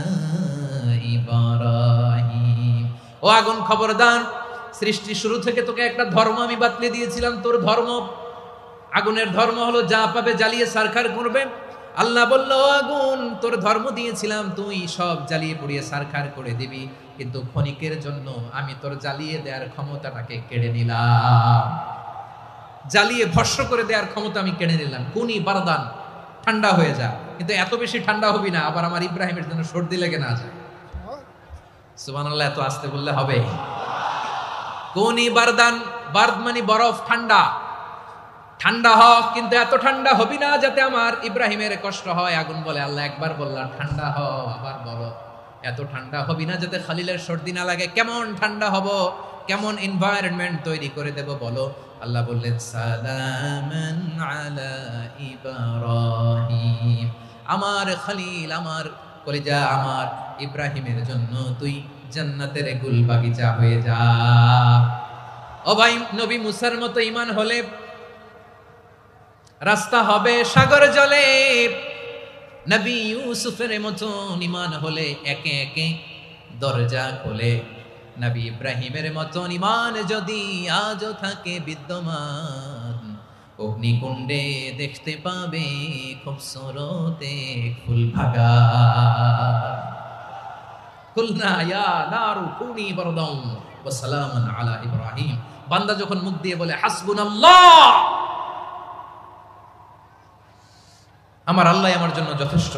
ইব্রাহিম। ও আগুন খবরদার, সৃষ্টির শুরু থেকে তোকে একটা ধর্ম আমি বাতলে দিয়েছিলাম, তোর ধর্ম আগুনের ধর্ম হলো যা পাবে জ্বালিয়ে সারখার করবে। আল্লাহ বলল, আগুন তোর ধর্ম দিয়েছিলাম, তুই সব জ্বালিয়ে পুড়িয়ে সারখার করে দিবি, কিন্তু ক্ষণিকের জন্য আমি তোর জ্বালিয়ে দেওয়ার ক্ষমতাটাকে কেড়ে নিলাম, জ্বালিয়ে ভস্ম করে দেওয়ার ক্ষমতা আমি কেড়ে নিলাম। কুনি বারদান, ঠান্ডা হয়ে যা, কিন্তু এত বেশি ঠান্ডা হবি না আবার আমার ইব্রাহিমের জন্য সর্দি লেগে না যায়। সুবহানাল্লাহ, এত আসতে বললে হবে? কুনি বারদান, বারদ মানে বরফ, ঠান্ডা, ঠান্ডা হোক, কিন্তু এত ঠান্ডা হবি না যাতে আমার ইব্রাহিমের কষ্ট হয়। আগুন বলে, আল্লাহ একবার বললাম ঠান্ডা হ, আবার বলো এত ঠান্ডা হবি না যাতে খালিলের সর্দি না লাগে। কেমন ঠান্ডা হব, কেমন এনভায়রনমেন্ট তৈরি করে দেব বলো। আল্লাহ বললেন, সালামান আলা ইব্রাহিম, আমার খালিল, আমার কলিজা, আমার ইব্রাহিমের জন্য তুই জান্নাতের গুল বাগিচা হয়ে যা। ও ভাই, নবী মুসার মতো ঈমান হলে রাস্তা হবে সাগর জলে, নবী ইউসুফের মতো ঈমান হলে একে একে দরজা খোলে। নবী ইব্রাহিমের মতো ঈমান যদি আজও থাকে বিদ্যমান, অগ্নিকুণ্ডে দেখতে পাবে খুবসুরত এক ফুল ভাগা। কুলনা ইয়া নারু কুনি বারদান ওয়া সালামান আলা ইব্রাহিম। বান্দা যখন মুখ দিয়ে বলে হাসবুনাল্লাহ, আমার আল্লাহ আমার জন্য যথেষ্ট,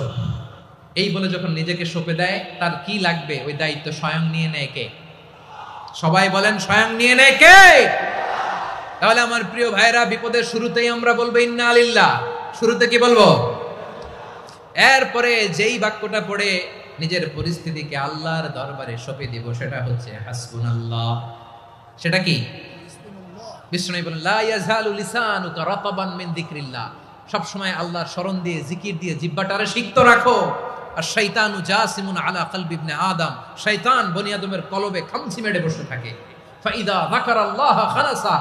এই বলে যখন নিজেকে সঁপে দেয়, তার কি লাগবে ওই দায়িত্ব স্বয়ং নিয়ে নেয় কে? সবাই বলেন, স্বয়ং নিয়ে নেয় কে? তাহলে আমার প্রিয় ভাইরা, বিপদের শুরুতেই আমরা বলবো ইন্না লিল্লাহ। শুরুতে কি বলবো? এরপরে যেই বাক্যটা পড়ে নিজের পরিস্থিতিকে আল্লাহর দরবারে সঁপে দিব, সেটা হচ্ছে হাসবুনাল্লাহ। সেটা কি? বিষ্ণু বলেন, লা ইয়াজালু লিসানুকা রাতাবান মিন যিকরিল্লাহ, সব সময় আল্লাহর স্মরণ দিয়ে, জিকির দিয়ে জিহ্বাটারে সিক্ত রাখো। আর শয়তানু জাসিমুন আলা কলবি ইবনে আদম, শয়তান বনি আদমের কলবে খামচি মেরে বসে থাকে। ফাইদা যাকারাল্লাহ খানাসা,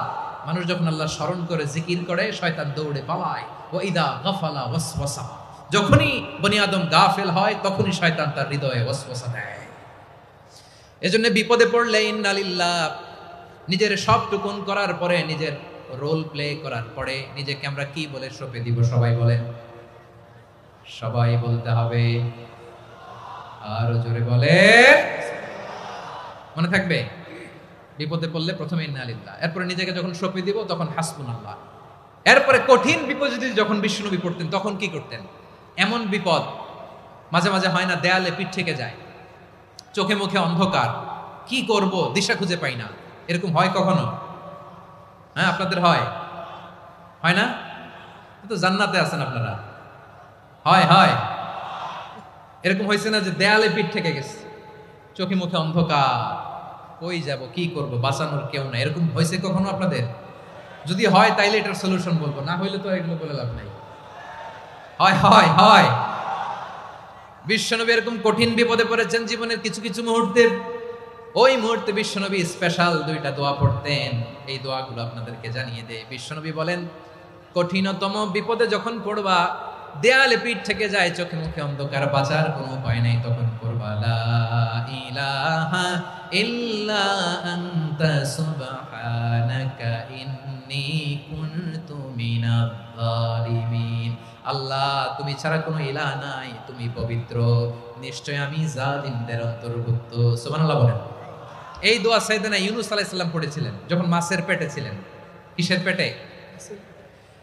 মানুষ যখন আল্লাহর স্মরণ করে, জিকির করে, শয়তান দৌড়ে পালায়। ওয়া ইদা গাফালা ওয়াসওয়াসা, যখনই বনি আদম গাফেল হয়, তখনই শয়তান তার হৃদয়ে ওয়াসওয়াসা দেয়। এজন্য বিপদে পড়লে ইন্না লিল্লাহ, নিজের সব টুকুন করার পরে, নিজের রোল প্লে করার পরে নিজেকে আমরা কি বলে সঁপে দিব? সবাই বলেন, সবাই বলতে হবে, আরো জোরে বলে, মনে থাকবে? বিপদে পড়লে প্রথমে ইন্না লিল্লাহ, এরপরে নিজেকে যখন সঁপে দিব তখন হাসবুনাল্লাহ। এরপরে কঠিন বিপদ যদি যখন বিশ্বনবী পড়তেন তখন কি করতেন? এমন বিপদ মাঝে মাঝে হয় না, দেয়ালে পিঠ থেকে যায়, চোখে মুখে অন্ধকার, কি করব দিশা খুঁজে পাই না, এরকম হয় কখনো? হ্যাঁ, আপনাদের হয়? হয় না? তো জান্নাতে আছেন আপনারা। হয় হয় এরকম হয়েছে না যে দেয়ালে পিঠ থেকে গেছে, চোখে মুখে অন্ধকার, কই যাব, কি করব, বাঁচানোর কেউ না, এরকম হয়েছে কখনো আপনাদের? যদি হয় তাইলে এটার সলিউশন বলবো, না হইলে তো এগুলো বলে লাভ নাই। হয় হয় হয় বিশ্বনবী এরকম কঠিন বিপদে পড়েছেন জীবনের কিছু কিছু মুহূর্তে। ওই মুহূর্তে বিশ্বনবী স্পেশাল দুইটা দোয়া পড়তেন, এই দোয়াগুলো আপনাদেরকে জানিয়ে দেয়। বিশ্বনবী বলেন, কঠিনতম বিপদে যখন পড়বা, দেয়ালে পিঠ থেকে যায়, চোখে মুখে অন্ধকার, বাঁচার কোনো উপায় নাই, তখন পড়বা লা ইলাহা ইল্লা আনতা সুবহানাকা ইন্নী কুনতু মিনাজ জালিমিন। আল্লাহ, তুমি ছাড়া কোনো ইলাহ নাই, তুমি পবিত্র, নিশ্চয় আমি জালিমদের অন্তর্ভুক্ত। সুবহানাল্লাহ বলেন। এই দোয়া সাইয়েদনা ইউনূস আলাইহিস সালাম পড়েছিলেন যখন মাছের পেটে ছিলেন। কিসের পেটে?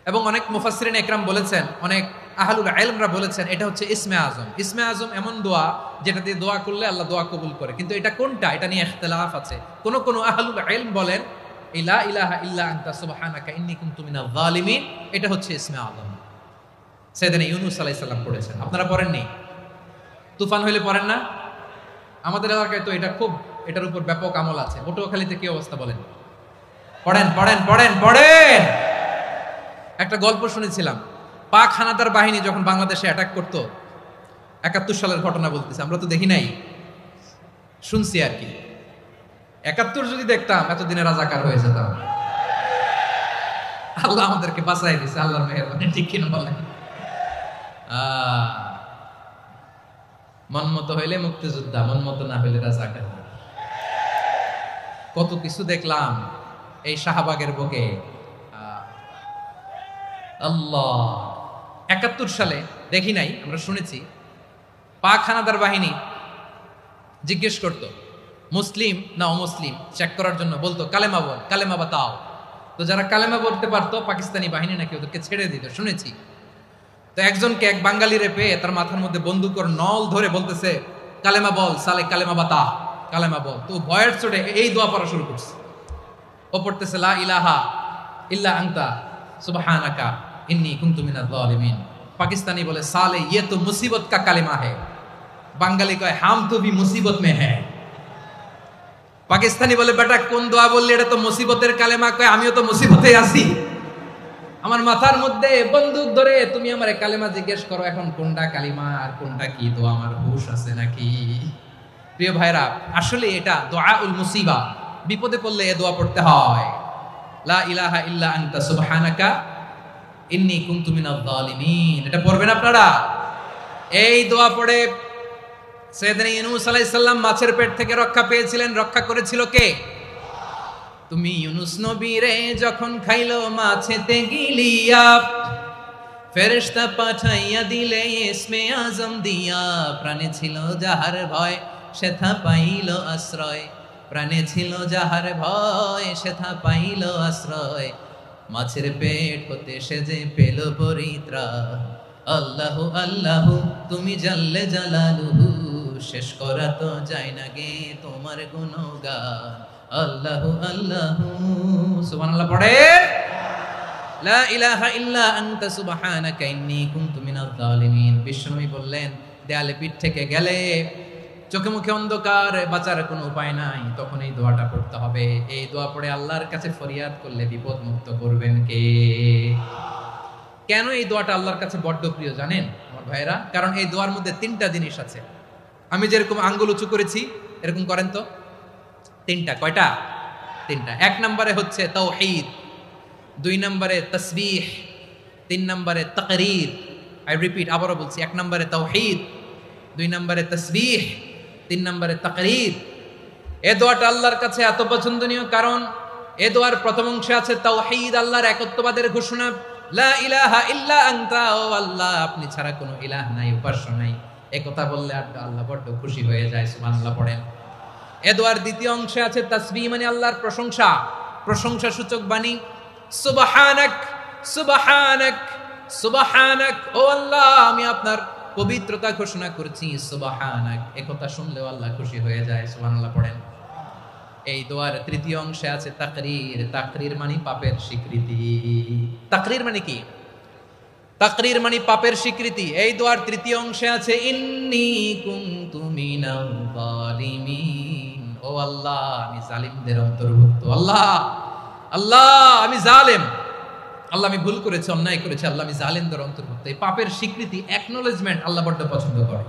এবং অনেক মুফাসসিরিন একরাম বলেছেন, অনেক আহলুল ইলমরা বলেছেন, এটা হচ্ছে ইসমে আজম। ইসমে আজম এমন দোয়া যেটা দিয়ে দোয়া করলে আল্লাহ দোয়া কবুল করে, কিন্তু এটা কোনটা, এটা নিয়ে ইখতিলাফ আছে। কোন কোন আহলুল ইলম বলেন লা ইলাহা ইল্লা আনতা সুবহানাকা ইন্নী কুনতু মিনাজ জালিমিন, এটা হচ্ছে ইসমে আজম। সাইয়েদনা ইউনূস আলাইহিস সালাম পড়েছেন, আপনারা পড়েননি? তুফান হইলে পড়েন না? আমাদের এলাকায় তো এটার উপর ব্যাপক আমল আছে। পটুয়াখালীতে কি অবস্থা বলেন? পড়েন পড়েন পড়েন পড়েন। একটা গল্প শুনেছিলাম, পাক হানাদার বাহিনী যখন বাংলাদেশে অ্যাটাক করতো, 71 সালের ঘটনা বলতেছে, আমরা তো দেখি নাই, শুনছি আর কি। 71 যদি দেখতাম এতদিনে রাজাকার হয়ে যেতাম। আল্লাহ আমাদেরকে বাঁচাই দিছে, আল্লাহর মেহেরবানি, ঠিক কিনা বলেন? মন মতো হইলে মুক্তিযোদ্ধা, মন মতো না হইলে রাজাকার। কত কিছু দেখলাম এই শাহবাগের বুকে। আল্লাহ, 71 সালে দেখি নাই, আমরা শুনেছি পাক হানাদার বাহিনী জিজ্ঞেস করত মুসলিম না অমুসলিম চেক করার জন্য, বলতো কালেমা বল, কালেমা বাতাও। তো যারা কালেমা বলতে পারতো পাকিস্তানি বাহিনী নাকি ওদেরকে ছেড়ে দিত, শুনেছি। তো একজনকে, এক বাঙালিরে পেয়ে তার মাথার মধ্যে বন্দুকর নল ধরে বলতেছে কালেমা বল সালে, কালেমা বাতা, কালেমা বল। তো ভয়ের চোটে এই দোয়া পড়া শুরু করছে। ও পড়তেছে লা ইলাহা ইল্লা আনতা সুবহানাকা ইন্নী কুনতু মিনাজ জালিমিন। পাকিস্তানি বলে সালে ইয়ে তো মুসিবত কা কালেমা है। বাঙালি কয় হাম তো ভি মুসিবত মে है। পাকিস্তানি বলে বেটা কোন দোয়া বললি, এটা তো মুসিবতের কালেমা। কয় আমিও তো মুসিবতে আছি, আমার মাথার মধ্যে বন্দুক ধরে তুমি আমারে কালেমা জিজ্ঞেস করো, এখন কোনটা কালিমা আর কোনটা কি দোয়া, আমার হুশ আছে নাকি? প্রিয় ভাইরা, আসলে এটা দুআউল মুসিবা, বিপদে পড়লে এই দোয়া পড়তে হয়। লা ইলাহা ইল্লা আনতা সুবহানাকা ইন্নী কুনতু মিনাজ জালিমিন। এটা পড়বেন আপনারা। এই দোয়া পড়ে সাইয়েদনা ইউনূস আলাইহিস সালাম মাছের পেট থেকে রক্ষা পেয়েছিলেন। রক্ষা করেছিল কে? তুমি ইউনূস নবীরে যখন খাইলো মাছেতে গিলিয়া, ফেরেশতা পাঠাইয়া দিলে ইসমে আজম দিয়া। প্রাণে ছিল যাহার ভয় সেথা পাইল আশ্রয়, প্রাণে ছিল যাহার ভয় সেথা পাইল আশ্রয়। মাছের পেট হতে সে যে পেল পরিত্রাণ। আল্লাহু আল্লাহু তুমি জাল্লে জালালুহু, শেষ করা তো যায় না গে তোমার গুণগান। আল্লাহু আল্লাহু সুবহানাল্লাহ পড়ে। লা ইলাহা ইল্লা আনতা সুবহানাকা ইন্নী কুনতু মিনাজ জালিমিন। বিশ্বনবী বললেন, দেয়ালে পিঠ থেকে গেলে, চোখে মুখে অন্ধকার, বাঁচার কোনো উপায় নাই, তখন এই দোয়াটা পড়তে হবে। এই দোয়া পড়ে আল্লাহর কাছে ফরিয়াদ করলে বিপদ মুক্ত করবেন কে? কেন এই দোয়াটা আল্লাহর কাছে বড্ড প্রিয় জানেন আমার ভাইরা? কারণ এই দোয়ার মধ্যে 3টা জিনিস আছে। আমি যেরকম আঙ্গুল উঁচু করেছি এরকম করেন তো। 3টা। কয়টা? 3টা। 1 নম্বরে হচ্ছে তাওহীদ, 2 নম্বরে তাসবিহ, 3 নম্বরে তাকরীর। আই রিপিট, আবারও বলছি, 1 নম্বরে তাওহীদ, 2 নম্বরে তাসবিহ, 3 নম্বরে তাকরীর। এই দোয়াটা আল্লাহর কাছে এত পছন্দনীয় কারণ এই দোয়ার প্রথম অংশে আছে তাওহীদ, আল্লাহর একত্ববাদের ঘোষণা। লা ইলাহা ইল্লা আনতা, ও আল্লাহ আপনি ছাড়া কোনো ইলাহ নাই, উপাস্য নাই। এই কথা বললে আল্লাহ বড্ড খুশি হয়ে যায়। সুবহানাল্লাহ পড়েন। এই দোয়ার দ্বিতীয় অংশে আছে তাসবিহ, মানে আল্লাহর প্রশংসা, প্রশংসা সূচক বাণী। সুবহানাক সুবহানাক সুবহানাক, ও আল্লাহ আমি আপনার পবিত্রতা ঘোষণা করছি। সুবহানাক, এই কথা শুনলেও আল্লাহ খুশি হয়ে যায়। সুবহানাল্লাহ পড়েন। এই দোয়ার তৃতীয় অংশে আছে তাকরীর। তাকরীর মানে পাপের স্বীকৃতি। তাকরীর মানে কি? তাকরীর মানে পাপের স্বীকৃতি। এই দোয়ার তৃতীয় অংশে আছে ইন্নী কুনতু মিনাল জালিমিন, ও আল্লাহ আমি জালিমদের অন্তর্ভুক্ত। আল্লাহ আল্লাহ আমি জালেম, আল্লাহ আমি ভুল করেছি, অন্যায় করেছি, আল্লাহ আমি জালেমদের অন্তর্ভুক্ত। এই পাপের স্বীকৃতি, অ্যাকনোলেজমেন্ট আল্লাহ বড্ড পছন্দ করে।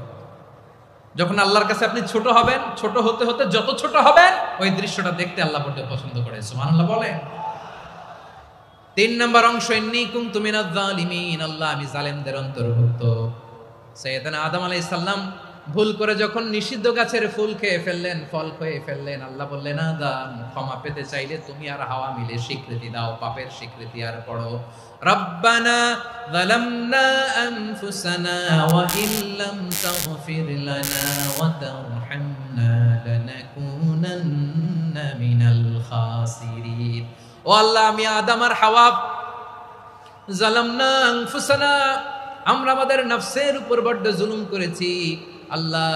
যখন আল্লাহর কাছে আপনি ছোট হবেন, ছোট হতে হতে যত ছোট হবেন ওই দৃশ্যটা দেখতে আল্লাহ বড্ড পছন্দ করে। সুবহানাল্লাহ বলেন। 3 নম্বর অংশ ইন্নী কুনতু মিনাজ জালিমিন, আল্লাহ আমি জালেমদের অন্তর্ভুক্ত। সাইয়েদনা আদম আলাইহিস সালাম ভুল করে যখন নিষিদ্ধ গাছের ফুল খেয়ে ফেললেন, ফল খেয়ে ফেললেন, আল্লাহ বললেন আদম ক্ষমা পেতে চাইলে তুমি আর হাওয়া মিলে স্বীকৃতি দাও, পাপের স্বীকৃতি আর পড়ো। রব্বানা যালামনা আনফুসানা ওয়া ইল্লাম তাগফির লানা ওয়া তারহামনা লানাকুনান্না মিনাল খাসিরিন। ও আল্লাহ আমি আদম আর হাওয়া যালামনা আনফুসানা, আমরা আমাদের নফসের উপর বড্ড জুলুম করেছি। আল্লাহ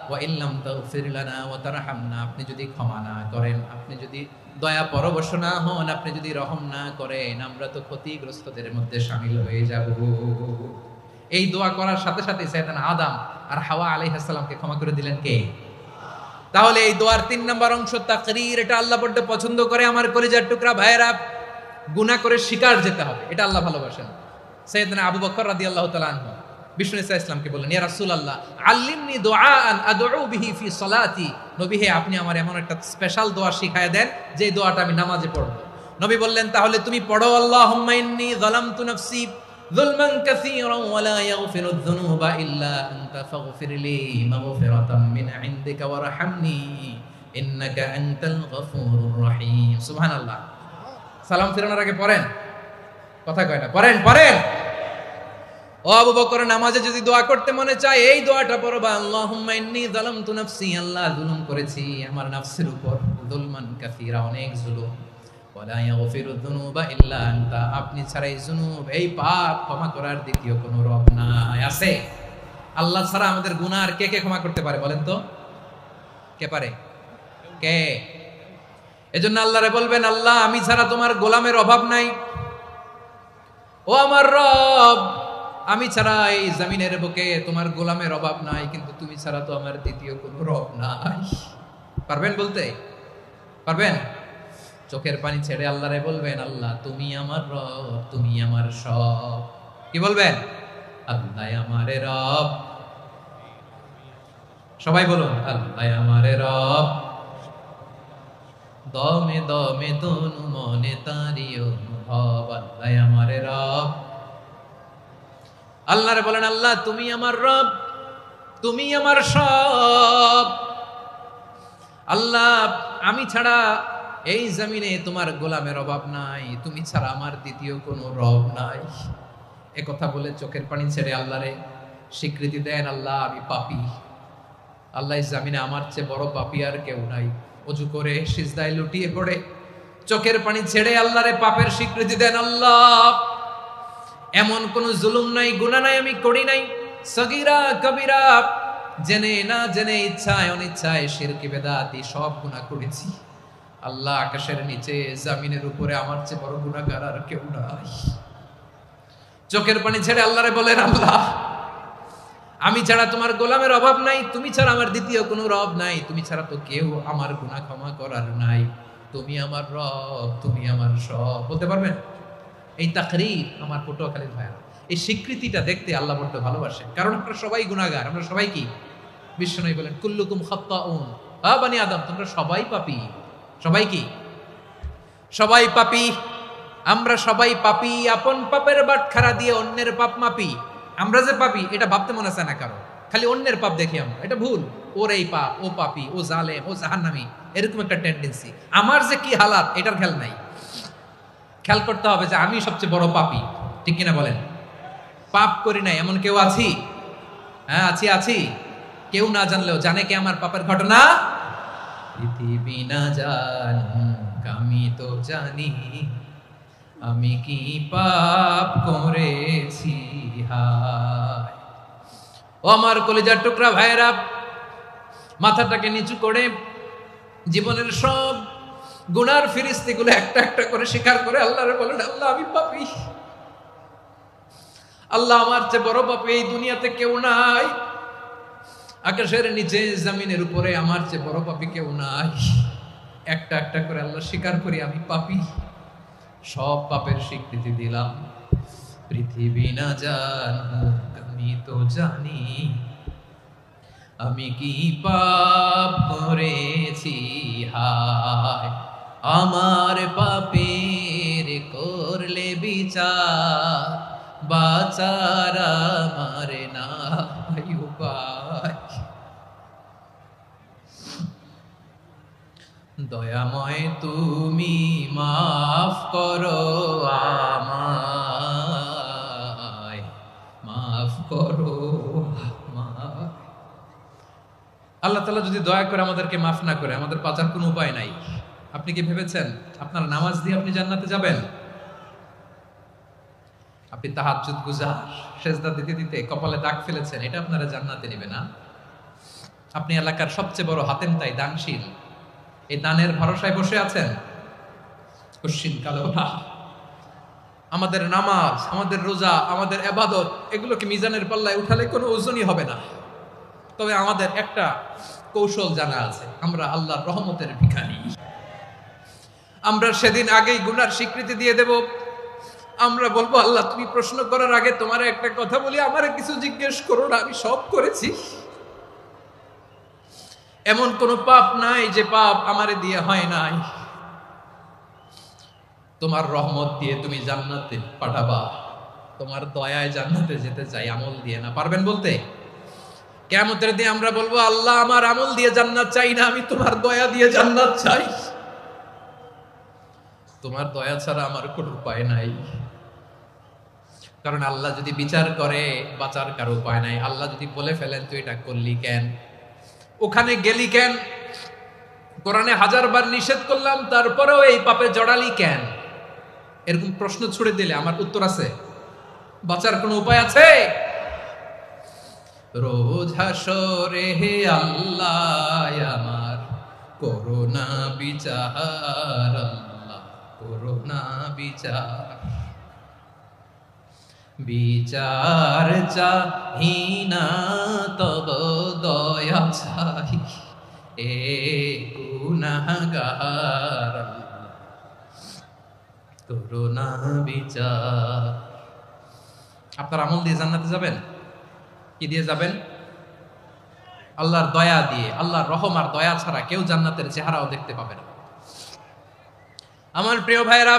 ওয়া ইল্লাম তাগফির লানা ওয়া তারহামনা, আপনি যদি ক্ষমা না করেন, আপনি যদি দয়া পরবশ না হন, আপনি যদি রহম না করেন, আমরা তো ক্ষতিগ্রস্তদের মধ্যে শামিল হয়ে যাব। এই দোয়া করার সাথে সাথে সাইয়েদনা আদম আর হাওয়া আলাইহিস সালামকে ক্ষমা করে দিলেন কে? তাহলে এই দোয়ার 3 নম্বর অংশ তাকরীর, এটা আল্লাহ বড় পছন্দ করে। আমার কলিজার টুকরা ভাইয়েরা, গুনাহ করে শিকার যেতে হবে, এটা আল্লাহ ভালোবাসেন। সাইয়েদনা আবু বকর রাদিয়াল্লাহু তাআলা আনহু বিষ্ণু ইসা ইসলামকে বললেন, ইয়া রাসূলুল্লাহ আল্লিমনি দুআআন আদউ বিহি ফি সালাতি। নবী হে, আপনি আমার এমন একটা স্পেশাল দোয়া শিখায় দেন যে দোয়াটা আমি নামাজে পড়ব। নবী বললেন, তাহলে তুমি পড়ো, আল্লাহুম্মা ইন্নী যালামতু নাফসি যুলমান কাসীরান ওয়া লা ইয়াগফিরুয যুনুবা ইল্লা আনতা ফাগফিরলি মাগফিরাতাম মিন ইনদিকা ওয়ারহামনি ইন্নাকা আনতাল গফুরুর রহিম। সুবহানাল্লাহ। সালাম ফিরানোর আগে পড়েন, কথা কয় না, পড়েন পড়েন। ও আবু বকর, নামাজে যদি দোয়া করতে মনে চায় এই দোয়াটা পড়বা, আল্লাহুম্মা ইন্নী যালামতু নাফসি, আল্লাহ জুলুম করেছি আমার নফসের উপর, যুলমান কাসীরা, অনেক জুলুম, ওয়া লা ইয়াগফিরুয যুনুবা ইল্লা আনতা, আপনি ছাড়া এই জুনুব, এই পাপ ক্ষমা করার দ্বিতীয় কোনো রব নাই। আছে? আল্লাহ ছাড়া আমাদের গুনাহ আর কে কে ক্ষমা করতে পারে বলেন তো? কে পারে? কে? এজন্য আল্লাহরে বলবেন, আল্লাহ আমি ছাড়া তোমার গোলামের অভাব নাই, ও আমার রব আমি ছাড়া এই জমিনের বুকে তোমার গোলামের অভাব নাই, কিন্তু তুমি ছাড়া তো আমার দ্বিতীয় কোনো রব নাই। পারবেন বলতে? পারবেন? চোখের পানি ছেড়ে আল্লাহরে বলবেন, আল্লাহ তুমি আমার রব, তুমি আমার সব। কি বলবেন? আল্লাহ আমারে রব। সবাই বলুন, আল্লাহ আমারে রব, দমে দমে তনু মনে তারি অনুভব, আল্লাহ আমারে রব। আল্লাহরে বলেন, আল্লাহ তুমি আমার রব, তুমি আমার সব। আল্লাহ আমি ছাড়া এই জমিনে তোমার গোলামের অভাব নাই, তুমি ছাড়া আমার দ্বিতীয় কোনো রব নাই। এ কথা বলে চোখের পানি ছেড়ে আল্লাহরে স্বীকৃতি দেন, আল্লাহ আমি পাপী, আল্লাহ এই জমিনে আমার চেয়ে বড় পাপী আর কেউ নাই। ওযু করে সিজদায় লুটিয়ে পড়ে চোখের পানি ছেড়ে আল্লাহরে পাপের স্বীকৃতি দেন, আল্লাহ এমন কোন জুলুম নাই, গুনাহ নাই আমি করি নাই, সগীরা কবিরা, জেনে না জেনে, ইচ্ছায় অনিচ্ছায়, শিরকি বেদাতি সব গুনাহ করেছি। আল্লাহ আকাশের নিচে জমিনের উপরে আমার চেয়ে বড় গুনাহগার আর কেউ নাই। চোখের পানি ছেড়ে আল্লাহরে বলেন, আল্লাহ আমি ছাড়া তোমার গোলামের অভাব নাই, তুমি ছাড়া আমার দ্বিতীয় কোনো রব নাই, তুমি ছাড়া তো কেউ আমার গুনাহ ক্ষমা করার নাই, তুমি আমার রব, তুমি আমার সব। বলতে পারবেন? এই তাকরীর আমার পটুয়াখালীর ভাইরা, এই স্বীকৃতিটা দেখতে আল্লাহ বড্ড ভালোবাসে, কারণ আমরা সবাই গুনাহগার। আমরা সবাই কি? বিশ্বনবী বলেন, কুল্লুকুম খাত্তাউন, আ বনি আদম তোমরা সবাই পাপী। সবাই কি? সবাই পাপী। আমরা সবাই পাপী, আপন পাপের বাটখারা দিয়ে অন্যের পাপ মাপি। আমরা যে পাপী এটা ভাবতে মনে চায় না কারো, খালি অন্যের পাপ দেখি আমরা, এটা ভুল। ওর এই পাপ, ও পাপী, ও জালেম, ও জাহান্নামী, এরকম একটা টেন্ডেন্সি। আমার যে কি হালাত এটার খেয়াল নাই। খেয়াল করতে হবে যে আমি সবচেয়ে বড় পাপী, ঠিক কিনা বলেন? পাপ করি নাই এমন কেউ আছি? হ্যাঁ আছি, আছি। কেউ না জানলেও জানে কে আমার পাপের ঘটনা? পৃথিবী না জানুক আমি তো জানি, আমি কি পাপ করেছি হায়। ও আমার কলিজার টুকরা ভাইরা, মাথাটাকে নিচু করে জীবনের সব গুনার ফিরিস্তিগুলো একটা একটা করে স্বীকার করে আল্লাহরে বলেন, আল্লাহ আমি পাপী, আল্লাহ আমার চেয়ে বড় পাপী এই দুনিয়াতে কেউ নাই, আকাশের নিচে জমিনের উপরে আমার চেয়ে বড় পাপী কেউ নাই। একটা একটা করে আল্লাহ স্বীকার করি আমি পাপী, সব পাপের স্বীকৃতি দিলাম। পৃথিবী না জানুক আমি তো জানি, আমি কি পাপ করেছি হায়। আমার পাপের করলে বিচার, বাঁচার আমার নাই উপায়। দয়াময় তুমি মাফ করো আমায়, মাফ করো আমায়। আল্লাহ তাআলা যদি দয়া করে আমাদেরকে মাফ না করে, আমাদের বাঁচার কোনো উপায় নাই। আপনি কি ভেবেছেন আপনার নামাজ দিয়ে আপনি জান্নাতে যাবেন? আপনি তাহাজ্জুদ গুজার, সেজদা দিতে দিতে কপালে দাগ ফেলেছেন, এটা আপনারা জান্নাতে নেবে না। আপনি এলাকার সবচেয়ে বড় হাতেম তাই দানশীল, এই দানের ভরসায় বসে আছেন, কশিন কালো না। আমাদের নামাজ, আমাদের রোজা, আমাদের ইবাদত, এগুলোকে মিজানের পাল্লায় উঠালে কোনো ওজনই হবে না। তবে আমাদের একটা কৌশল জানা আছে। আমরা আল্লাহর রহমতের ভিখারি। আমরা সেদিন আগেই গুনার স্বীকৃতি দিয়ে দেব। আমরা বলবো, আল্লাহ তুমি প্রশ্ন করার আগে তোমার একটা কথা বলি, আমারে কিছু জিজ্ঞেস করো না, আমি সব করেছি। এমন কোন পাপ নাই যে পাপ আমারে দিয়ে হয় নাই। তোমার রহমত দিয়ে তুমি জান্নাতে পাঠাবা, তোমার দয়ায় জান্নাতে যেতে চাই, আমল দিয়ে না। পারবেন বলতে? কিয়ামতের দিন আমরা বলবো, আল্লাহ আমার আমল দিয়ে জান্নাত চাই না, আমি তোমার দয়া দিয়ে জান্নাত চাই। তোমার দয়া ছাড়া আমার কোনো উপায় নাই। কারণ আল্লাহ যদি বিচার করে বাঁচার কারো উপায় নাই। আল্লাহ যদি বলে ফেলেন তুই এটা করলি কেন, ওখানে গেলি কেন, কোরআনে 1000 বার নিষেধ করলাম তারপরেও এই পাপে জড়ালি কেন, এরকম প্রশ্ন ছুড়ে দিলে আমার উত্তর আছে? বাঁচার কোনো উপায় আছে? রোজ হাসরে হে আল্লাহ আমার করোনা বিচার, আল্লাহ করোনা বিচার। বিচার চাহি না তব দয়া চাই, এ গুনাহগার করোনা বিচার। আপনার আমল দিয়ে জান্নাতে যাবেন? কি দিয়ে যাবেন? আল্লাহর দয়া দিয়ে। আল্লাহর রহম আর দয়া ছাড়া কেউ জান্নাতের চেহারাও দেখতে পাবে না। আমার প্রিয় ভাইরা,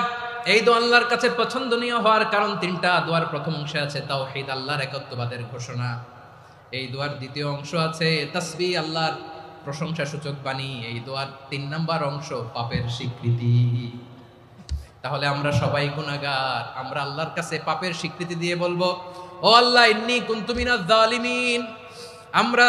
এই দোয়া আল্লাহর কাছে পছন্দনীয় হওয়ার কারণ 3টা। দোয়ার প্রথম অংশে আছে তাওহীদ, আল্লাহর একত্ববাদের ঘোষণা। এই দোয়ার দ্বিতীয় অংশ আছে তাসবিহ, আল্লাহর প্রশংসা সূচক বাণী। এই দোয়ার 3 নাম্বার অংশ পাপের স্বীকৃতি। তাহলে আমরা সবাই গুনাহগার। আমরা আল্লাহর কাছে পাপের স্বীকৃতি দিয়ে বলবো, ও আল্লাহ ইন্নী কুনতু মিনাজ জালিমিন, আমরা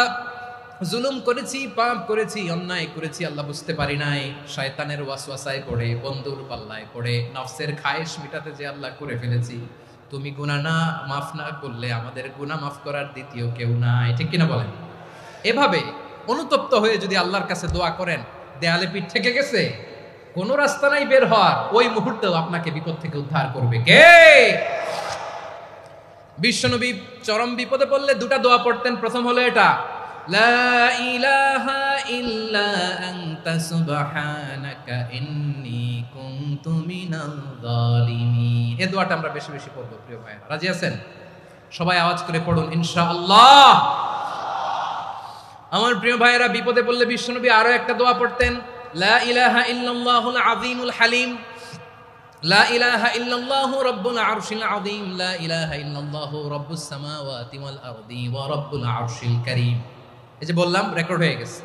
জুলুম করেছি, পাপ করেছি, অন্যায় করেছি, আল্লাহ বুঝতে পারি নাই। শয়তানের ওয়াসওয়াসায় পড়ে, বন্ধুর পাল্লায় পড়ে, নফসের খায়েশ মিটাতে যে আল্লাহ করে ফেলেছি। তুমি গুনাহ না মাফ না করলে আমাদের গুনাহ মাফ করার দ্বিতীয় কেউ নাই। ঠিক কিনা বলেন? এভাবে অনুতপ্ত হয়ে যদি আল্লাহর কাছে দোয়া করেন, দেয়ালে পিঠ থেকে গেছে, কোনো রাস্তা নাই বের হওয়ার, ওই মুহূর্তেও আপনাকে বিপদ থেকে উদ্ধার করবে কে? বিশ্বনবী চরম বিপদে পড়লে 2টা দোয়া পড়তেন। প্রথম হলো এটা, লা ইলাহা ইল্লা আনতা সুবহানাকা ইন্নী কুনতু মিনাল জালিমিন। এই দোয়াটা আমরা বেশি বেশি পড়ব প্রিয় ভাইরা। রাজি আছেন? সবাই আওয়াজ করে পড়ুন ইনশাআল্লাহ। আমার প্রিয় ভাইরা, বিপদে পড়লে বিশ্বনবী আরো একটা দোয়া পড়তেন, লা ইলাহা ইল্লাল্লাহুল আযীমুল হালিম, লা ইলাহা ইল্লাল্লাহু রাব্বুল আরশিল আযীম, লা ইলাহা ইল্লাল্লাহু রাব্বুস সামাওয়াতি ওয়াল আরদি ওয়া রাব্বুল আরশিল কারীম। এই যে বললাম, রেকর্ড হয়ে গেছে।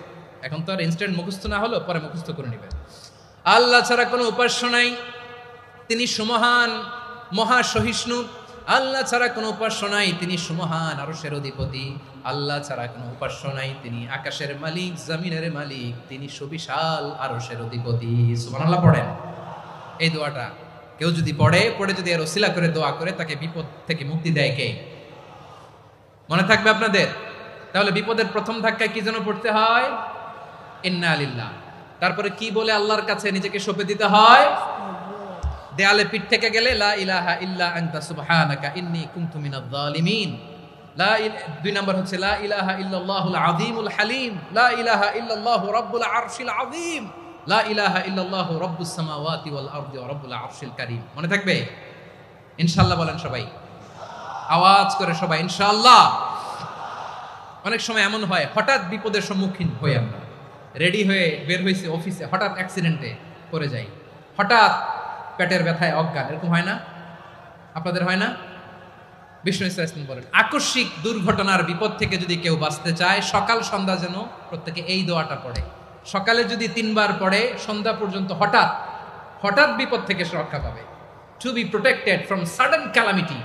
এখন তো আর ইনস্ট্যান্ট মুখস্থ না হলো, পরে মুখস্থ করে নেবেন। আল্লাহ ছাড়া কোনো উপাস্য নাই, তিনি সুমহান, মহা সহিষ্ণু। আল্লাহ ছাড়া কোনো উপাস্য নাই, তিনি সুমহান, আরশের অধিপতি। আল্লাহ ছাড়া কোনো উপাস্য নাই, তিনি আকাশের মালিক, জমিনের মালিক, তিনি সুবিশাল আরশের অধিপতি। সুবহানাল্লাহ পড়েন। এই দোয়াটা কেউ যদি পড়ে যদি এর ওসিলা করে দোয়া করে, তাকে বিপদ থেকে মুক্তি দেয় কে? মনে থাকবে আপনাদের? তাহলে বিপদের প্রথম ধাক্কায় কি যেন পড়তে হয়? ইন্না লিল্লাহ। তারপরে কি বলে আল্লাহর কাছে নিজেকে সঁপে দিতে হয়? দেয়ালে পিঠ থেকে গেলে লা ইলাহা ইল্লা আনতা সুবহানাকা ইন্নী কুনতু মিনাজ জালিমিন। 2 নাম্বার হচ্ছে লা ইলাহা ইল্লাল্লাহুল আযীমুল হালিম, লা ইলাহা ইল্লাল্লাহু রাব্বুল আরশিল আযীম, লা ইলাহা ইল্লাল্লাহু রাব্বুস সামাওয়াতি ওয়াল আরদি ওয়া রাব্বুল আরশিল কারীম। মনে থাকবে? ইনশাআল্লাহ বলেন সবাই, আওয়াজ করে সবাই ইনশাআল্লাহ। অনেক সময় এমন হয়, হঠাৎ বিপদের সম্মুখীন হই আমরা, রেডি হয়ে বের হয়েছে অফিসে, হঠাৎ অ্যাক্সিডেন্টে পড়ে যাই, হঠাৎ পেটের ব্যথায় অজ্ঞান, এরকম হয় না? আপনাদের হয় না? বিষ্ণু ইসলাম বলেন, আকস্মিক দুর্ঘটনার বিপদ থেকে যদি কেউ বাঁচতে চায়, সকাল সন্ধ্যা যেন প্রত্যেকে এই দোয়াটা পড়ে। সকালে যদি 3 বার পড়ে, সন্ধ্যা পর্যন্ত হঠাৎ হঠাৎ বিপদ থেকে সে রক্ষা পাবে। To be protected from sudden calamity,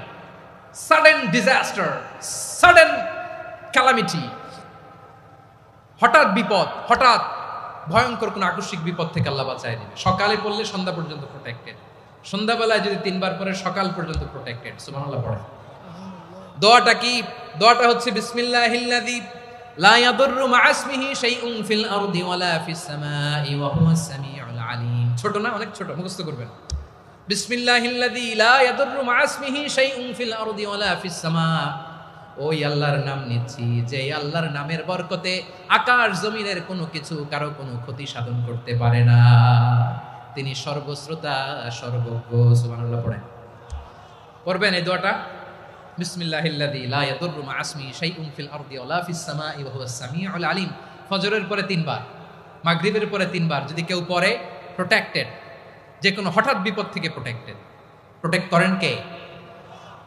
sudden disaster, sudden calamity, হঠাৎ বিপদ, হঠাৎ ভয়ঙ্কর কোন আকস্মিক বিপদ থেকে আল্লাহ বাঁচায় দিবে। সকালে পড়লে সন্ধ্যা পর্যন্ত প্রোটেক্টেড, সন্ধ্যাবেলায় যদি 3 বার পড়ে সকাল পর্যন্ত প্রোটেক্টেড। সুবহানাল্লাহ পড়ে। দোয়াটা কি? দোয়াটা হচ্ছে বিসমিল্লাহিল্লাযী লা ইয়াদুররু মা ইসমিহি শাইউন ফিল আরদি ওয়ালা ফিস সামাই ওয়া হুয়াস সামিউল আলিম। ছোট না? অনেক ছোট, মুখস্থ করবেন। বিসমিল্লাহিল্লাযী লা ইয়াদুররু মা ইসমিহি শাইউন ফিল আরদি ওয়ালা ফিস সামা ওই আল্লাহর নাম নিচ্ছি যে আল্লাহর নামের বরকতে আকাশ জমিনের কোনো কিছু কারো কোনো ক্ষতি সাধন করতে পারে না। তিনি সর্বশ্রোতা সর্বজ্ঞ। সুবহানাল্লাহ পড়েন, পড়বেন এই দোয়াটা। বিসমিল্লাহিল্লাযী লা ইয়াদুররু মা ইসমিহি শাইউন ফিল আরদি ওয়ালা ফিস সামাই ওয়া হুয়াস সামিউল আলিম। ফজরের পরে 3 বার, মাগরিবের পরে 3 বার যদি কেউ পড়ে প্রোটেক্টেড, যে কোনো হঠাৎ বিপদ থেকে প্রোটেক্টেড। প্রোটেক্ট করেন কে?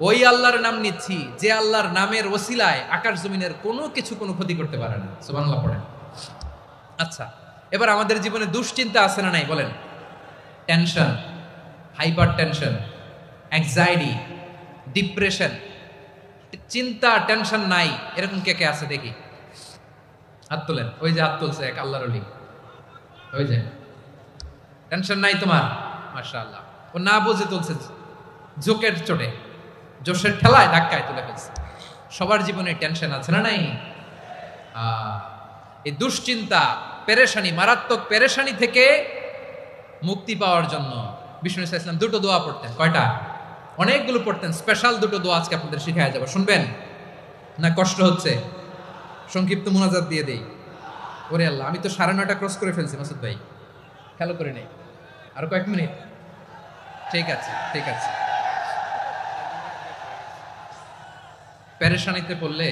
ওই আল্লাহর নাম নিচ্ছি যে আল্লাহর নামের ওসিলায় আকাশ জমিনের কোনো কিছু কোনো ক্ষতি করতে পারে না। সুবহানাল্লাহ পড়েন। আচ্ছা, এবার আমাদের জীবনে দুশ্চিন্তা আছে না নাই বলেন? Tension, hyper tension, anxiety, depression, চিন্তা টেনশন নাই এরকম কে কে আছে দেখি, হাত তোলেন। ওই যে হাত তুলছে এক আল্লাহর ওলি, ওই যে টেনশন নাই তোমার, মাশাআল্লাহ। ও না বুঝে তুলছে, জোকের চোটে, জোশের ঠেলায় ধাক্কায় তুলে ফেলছে। সবার জীবনে টেনশন আছে না নাই? এই দুশ্চিন্তা, পেরেশানি, মারাত্মক পেরেশানি থেকে মুক্তি পাওয়ার জন্য বিষ্ণু ইসলাম 2টো দোয়া পড়তেন। কয়টা? অনেকগুলো পড়তেন। স্পেশাল 2টো দোয়া আজকে আপনাদের শিখায়া যাবো, শুনবেন না? কষ্ট হচ্ছে? সংক্ষিপ্ত মুনাজাত দিয়ে দেই। ওরে আল্লাহ, আমি তো 9:30 ক্রস করে ফেলছি মাসুদ ভাই, খেয়াল করে নেই। আর কয়েক মিনিট, ঠিক আছে ঠিক আছে। পেরেশানিতে পড়লে,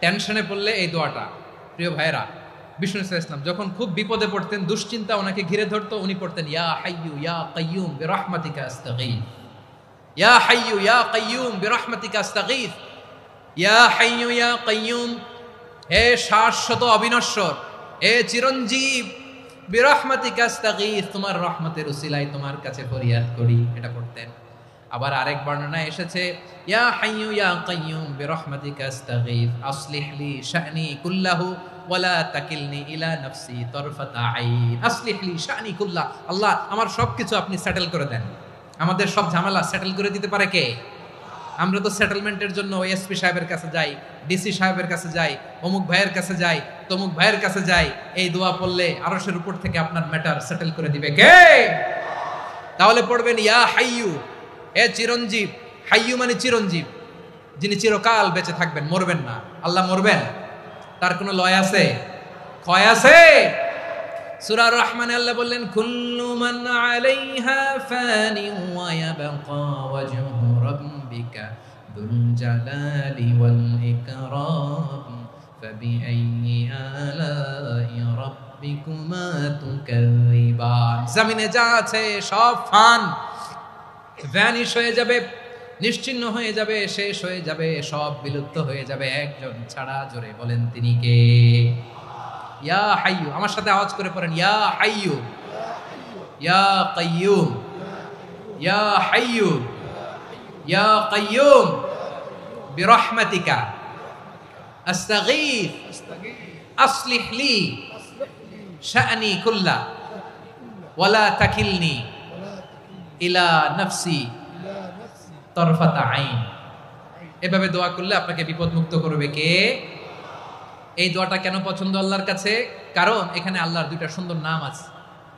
টেনশনে পড়লে এই দোয়াটা, প্রিয় ভাইরা, বিষ্ণু ইসলাম যখন খুব বিপদে পড়তেন, দুশ্চিন্তা ওনাকে ঘিরে ধরতো, উনি পড়তেন ইয়া হাইয়ু ইয়া কাইয়ুম বিরহমাতিকা আস্তাগীথ, ইয়া হাইয়ু ইয়া কাইয়ুম বিরহমাতিকা আস্তাগীথ, ইয়া হাইয়ু ইয়া কাইয়ুম, হে শাশ্বত অবিনশ্বর, হে চিরঞ্জীব, বিরহমাতিকা আস্তাগীথ, তোমার রহমতের উসিলায় তোমার কাছে ফরিয়াদ করি। এটা পড়তেন। আবার আরেক বর্ণনায় এসেছে ইয়া হাইয়ু ইয়া কাইয়ুম বিরহমাতিকা আস্তাগীথ আসলিহ লি শা'নি কুল্লাহু ওয়ালা তাকিলনি ইলা নাফসি তারফাতা আইন। আসলিহ লি শা'নি কুল্লাহ, আল্লাহ আমার সবকিছু আপনি সেটেল করে দেন। আমাদের সব ঝামেলা সেটেল করে দিতে পারে কে? আমরা তো সেটেলমেন্টের জন্য এসপি সাহেবের কাছে যাই, ডিসি সাহেবের কাছে যাই, অমুক ভাইয়ের কাছে যাই, তমুক ভাইয়ের কাছে যাই। এই দোয়া পড়লে আরশের উপর থেকে আপনার ম্যাটার সেটেল করে দিবে কে? তাহলে পড়বেন ইয়া হাইয়ু, এ চিরঞ্জীব। হাইয়ু মানে চিরঞ্জীব, যিনি চিরকাল বেঁচে থাকবেন, মরবেন না। আল্লাহ মরবেন? তার কোনো লয় আছে? ক্ষয় আছে? সূরা রহমানে আল্লাহ বললেন কুল্লু মান আলাইহা ফানি ওয়া ইয়াবকা ওয়াজহু রাব্বিকা যুল জালালি ওয়াল ইকরাম ফাবিআইয়ি আলাই রাব্বিকুমা তুকাযিবান। জমিনে যা আছে সব ফান, ভ্যানিশ হয়ে যাবে, নিশ্চিহ্ন হয়ে যাবে, শেষ হয়ে যাবে, সব বিলুপ্ত হয়ে যাবে, একজন ছাড়া। জোরে বলেন তিনি কে? ইয়া হাইয়ু, আমার সাথে আওয়াজ করে পড়েন ইয়া হাইয়ু ইয়া কাইয়ুম ইয়া হাইয়ু ইয়া কাইয়ুম বিরহমাতিকা আস্তাগীথ আসলিহ লি শা'নি কুল্লা ওয়ালা তাকিলনি ইলা নাফসি তরফাতা আইন। এভাবে দোয়া করলে আপনাকে বিপদ মুক্ত করবে কে? এই দোয়াটা কেন পছন্দ আল্লাহর কাছে? কারণ এখানে আল্লাহর 2টা সুন্দর নাম আছে,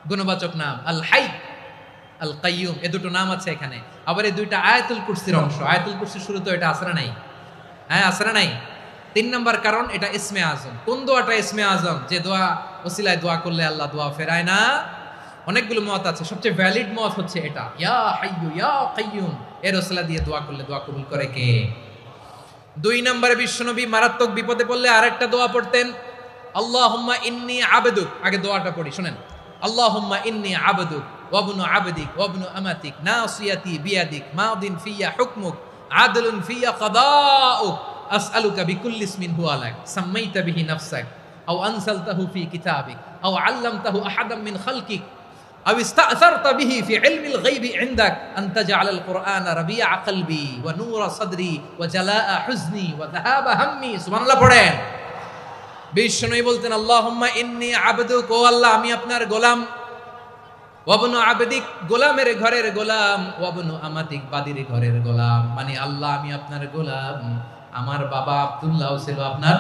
গুণবাচক নাম, আল হাই, আল কাইয়ুম। এই 2টো নাম আছে এখানে। আবার এই 2টা আয়াতুল কুরসির অংশ। আয়াতুল কুরসির শুরুতে এটা আছে না নাই? হ্যাঁ, আছে না নাই? 3 নাম্বার কারণ এটা ইসমে আজম। কোন দোয়াটা ইসমে আজম? যে দোয়া ওসিলায় দোয়া করলে আল্লাহ দোয়া ফেরায় না। অনেকগুলো মত আছে, সবচেয়ে ভ্যালিড মত হচ্ছে এটা, ইয়া হাইয়ু ইয়া কাইয়ুম। এর ওসিলা দিয়ে দোয়া করলে দোয়া কবুল করে কে? 2 নম্বরে বিশ্বনবী মারাত্মক বিপদে পড়লে আরেকটা দোয়া পড়তেন, আল্লাহুম্মা ইন্নী আবদুক। আগে দোয়াটা পড়ি, শুনেন। আল্লাহুম্মা ইন্নী আবদুক ওয়া ইবনু আবদিক ওয়া ইবনু আমাতিক নাসিয়াতি বিয়াদিক মাদিন ফিয়া হুকমুক আদলুন ফিয়া কাদাউক আসআলুকা বিকুল্লি ইসমিন হুয়া লাক সাম্মাইতা বিহি নাফসাক আও আনসালতাহু ফি কিতাবিক আও আল্লামতাহু আহাদাম মিন খালকিক أو استأثرت به في علم الغيب عندك أن تجعل القرآن ربيع قلبي ونور صدري وجلاء حزني وذهاب همي। سبحان الله পড়েন। বিষ্ণু বলতেন আল্লাহুম্মা ইন্নী আবদুক, ও আল্লাহ আমি আপনার গোলাম, ওয়াবনু আবদিক গোলামের ঘরের গোলাম, ওয়াবনু আমাতিক বাদির ঘরের গোলাম। মানে আল্লাহ আমি আপনার গোলাম। আমার বাবা আব্দুল্লাহ ছিল আপনার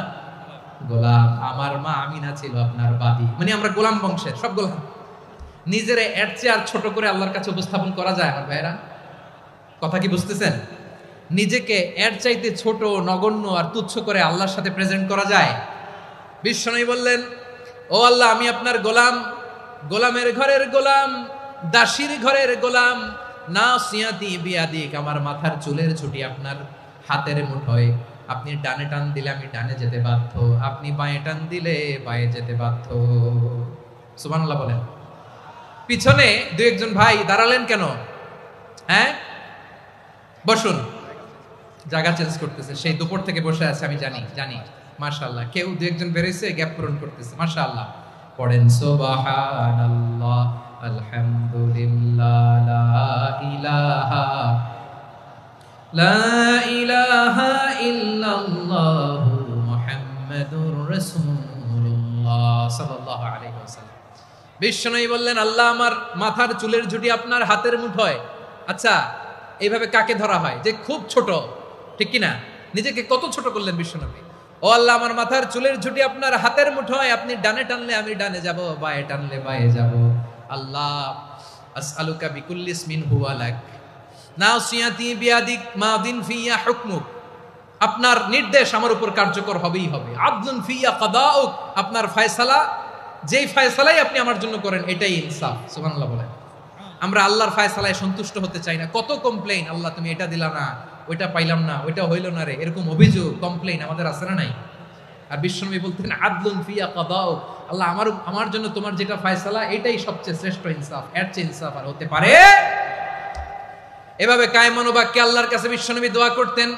গোলাম, আমার মা আমিনা ছিল আপনার বাদী। মানে আমরা গোলাম বংশের, সব গোলাম। নিজেরে এর চেয়ে আর ছোট করে আল্লাহর কাছে উপস্থাপন করা যায় আমার ভাইরা? কথা কি বুঝতেছেন? নিজেকে এর চাইতে ছোট, নগণ্য আর তুচ্ছ করে আল্লাহর সাথে প্রেজেন্ট করা যায়? বিশ্বনবী বললেন, ও আল্লাহ, আমি আপনার গোলাম, গোলামের ঘরের গোলাম, দাসীর ঘরের গোলাম। নাসিয়াতি বিয়াদিক, আমার মাথার চুলের ছুটি আপনার হাতের মুঠোয়। আপনি ডানে টান দিলে আমি ডানে যেতে বাধ্য, আপনি বাঁয়ে টান দিলে বাঁয়ে যেতে বাধ্য। সুবহানাল্লাহ বলেন। পিছনে দুই একজন ভাই দাঁড়ালেন কেন? হ্যাঁ, বসুন। জায়গা চেঞ্জ করতেছে, সেই দুপুর থেকে বসে আছে, আমি জানি। মাশাআল্লাহ, কেউ দুই একজন বেরোইছে, গ্যাপ পূরণ করতেছে। মাশাআল্লাহ। পড়েন সুবহানাল্লাহ, আলহামদুলিল্লাহ, লা ইলাহা ইল্লাল্লাহু মুহাম্মাদুর রাসূলুল্লাহ সাল্লাল্লাহু আলাইহি ওয়াসাল্লাম। বিশ্বনবী বললেন, আল্লাহ, আমার মাথার চুলের ঝুঁটি আপনার হাতের মুঠোয়। আচ্ছা, এইভাবে কাকে ধরা হয়? যে খুব ছোট, ঠিক কিনা? নিজেকে কত ছোট করলেন বিশ্বনবী। ও আল্লাহ, আমার মাথার চুলের ঝুঁটি আপনার হাতের মুঠোয়, আপনি ডানে টানলে আমি ডানে যাব, বাঁয়ে টানলে বাঁয়ে যাব। আল্লাহ, আসআলুকা বিকুল্লি ইসমিন হুয়া লাক, নাসিয়াতি বিয়াদিক, মাদিন ফিয়া হুকমুক। আপনার নির্দেশ আমার উপর কার্যকর হবেই হবে। আদলুন ফিয়া কাদাউক, আপনার ফয়সালা, যেই ফয়সালাই আপনি আমার জন্য করেন এটাই ইনসাফ। সুবহানাল্লাহ বলেন। আমরা আল্লাহর ফয়সালায় সন্তুষ্ট হতে চাই না। কত কমপ্লেইন, আল্লাহ তুমি এটা দিলা না, ওইটা পাইলাম না, ওইটা হইল না রে, এরকম অভিযোগ, কমপ্লেইন আমাদের আছে না নাই? আর বিশ্বনবী বলতেন, আদলুন ফিয়া কাদাউক, আল্লাহ, আমার জন্য তোমার যেটা ফয়সালা এটাই সবচেয়ে শ্রেষ্ঠ ইনসাফ, এর চেয়ে ইনসাফ আর হতে পারে? এভাবে কায়মান বাক্যে আল্লাহর কাছে বিশ্বনবী দোয়া করতেন।